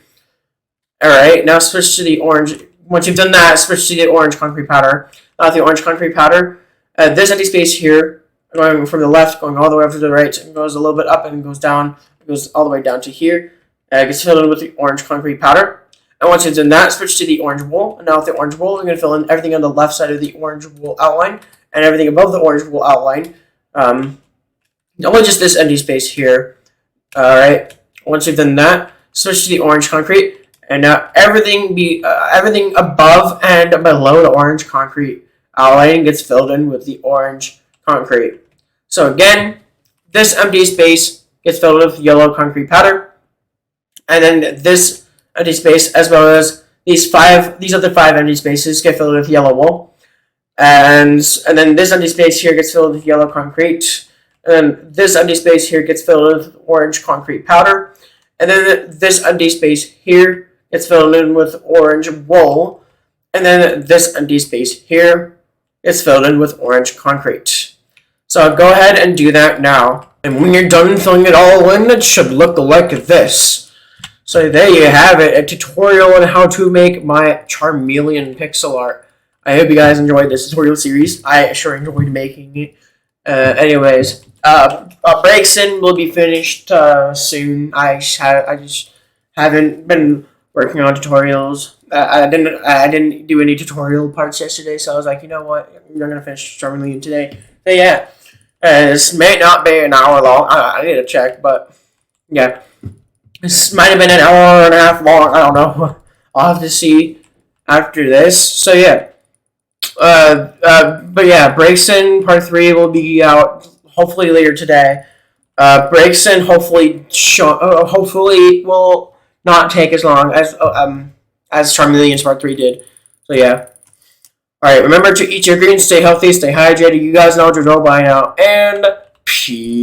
A: Alright, now switch to the orange. Once you've done that, switch to the orange concrete powder. Now the orange concrete powder, this empty space here, going from the left, going all the way up to the right, and goes a little bit up and goes down, it goes all the way down to here. It gets filled in with the orange concrete powder. And once you've done that, switch to the orange wool. And now with the orange wool, we're going to fill in everything on the left side of the orange wool outline, and everything above the orange wool outline. Only just this empty space here. Alright, once you've done that, switch to the orange concrete. And now everything above and below the orange concrete outline gets filled in with the orange concrete. So again, this empty space gets filled with yellow concrete pattern, and then this empty space, as well as these other 5 empty spaces, get filled with yellow wool, and then this empty space here gets filled with yellow concrete, and then this empty space here gets filled with orange concrete powder, and then this empty space here gets filled in with orange wool, and then this empty space here gets filled in with orange concrete. So go ahead and do that now. And when you're done filling it all in, it should look like this. So there you have it, a tutorial on how to make my Charmeleon pixel art. I hope you guys enjoyed this tutorial series. I sure enjoyed making it. Anyways, Breaksin will be finished soon. I just haven't been working on tutorials. I didn't do any tutorial parts yesterday, so I was like, you know what, I'm gonna finish Charmeleon today. So yeah, this may not be an hour long. I need to check, but yeah, this might have been an hour and a half long. I don't know. I'll have to see after this. So yeah, but yeah, Breakson Part 3 will be out hopefully later today. Breakson hopefully will not take as long as Charmeleon's Part 3 did. So yeah. Alright, remember to eat your greens, stay healthy, stay hydrated. You guys know what you're doing by now. And peace.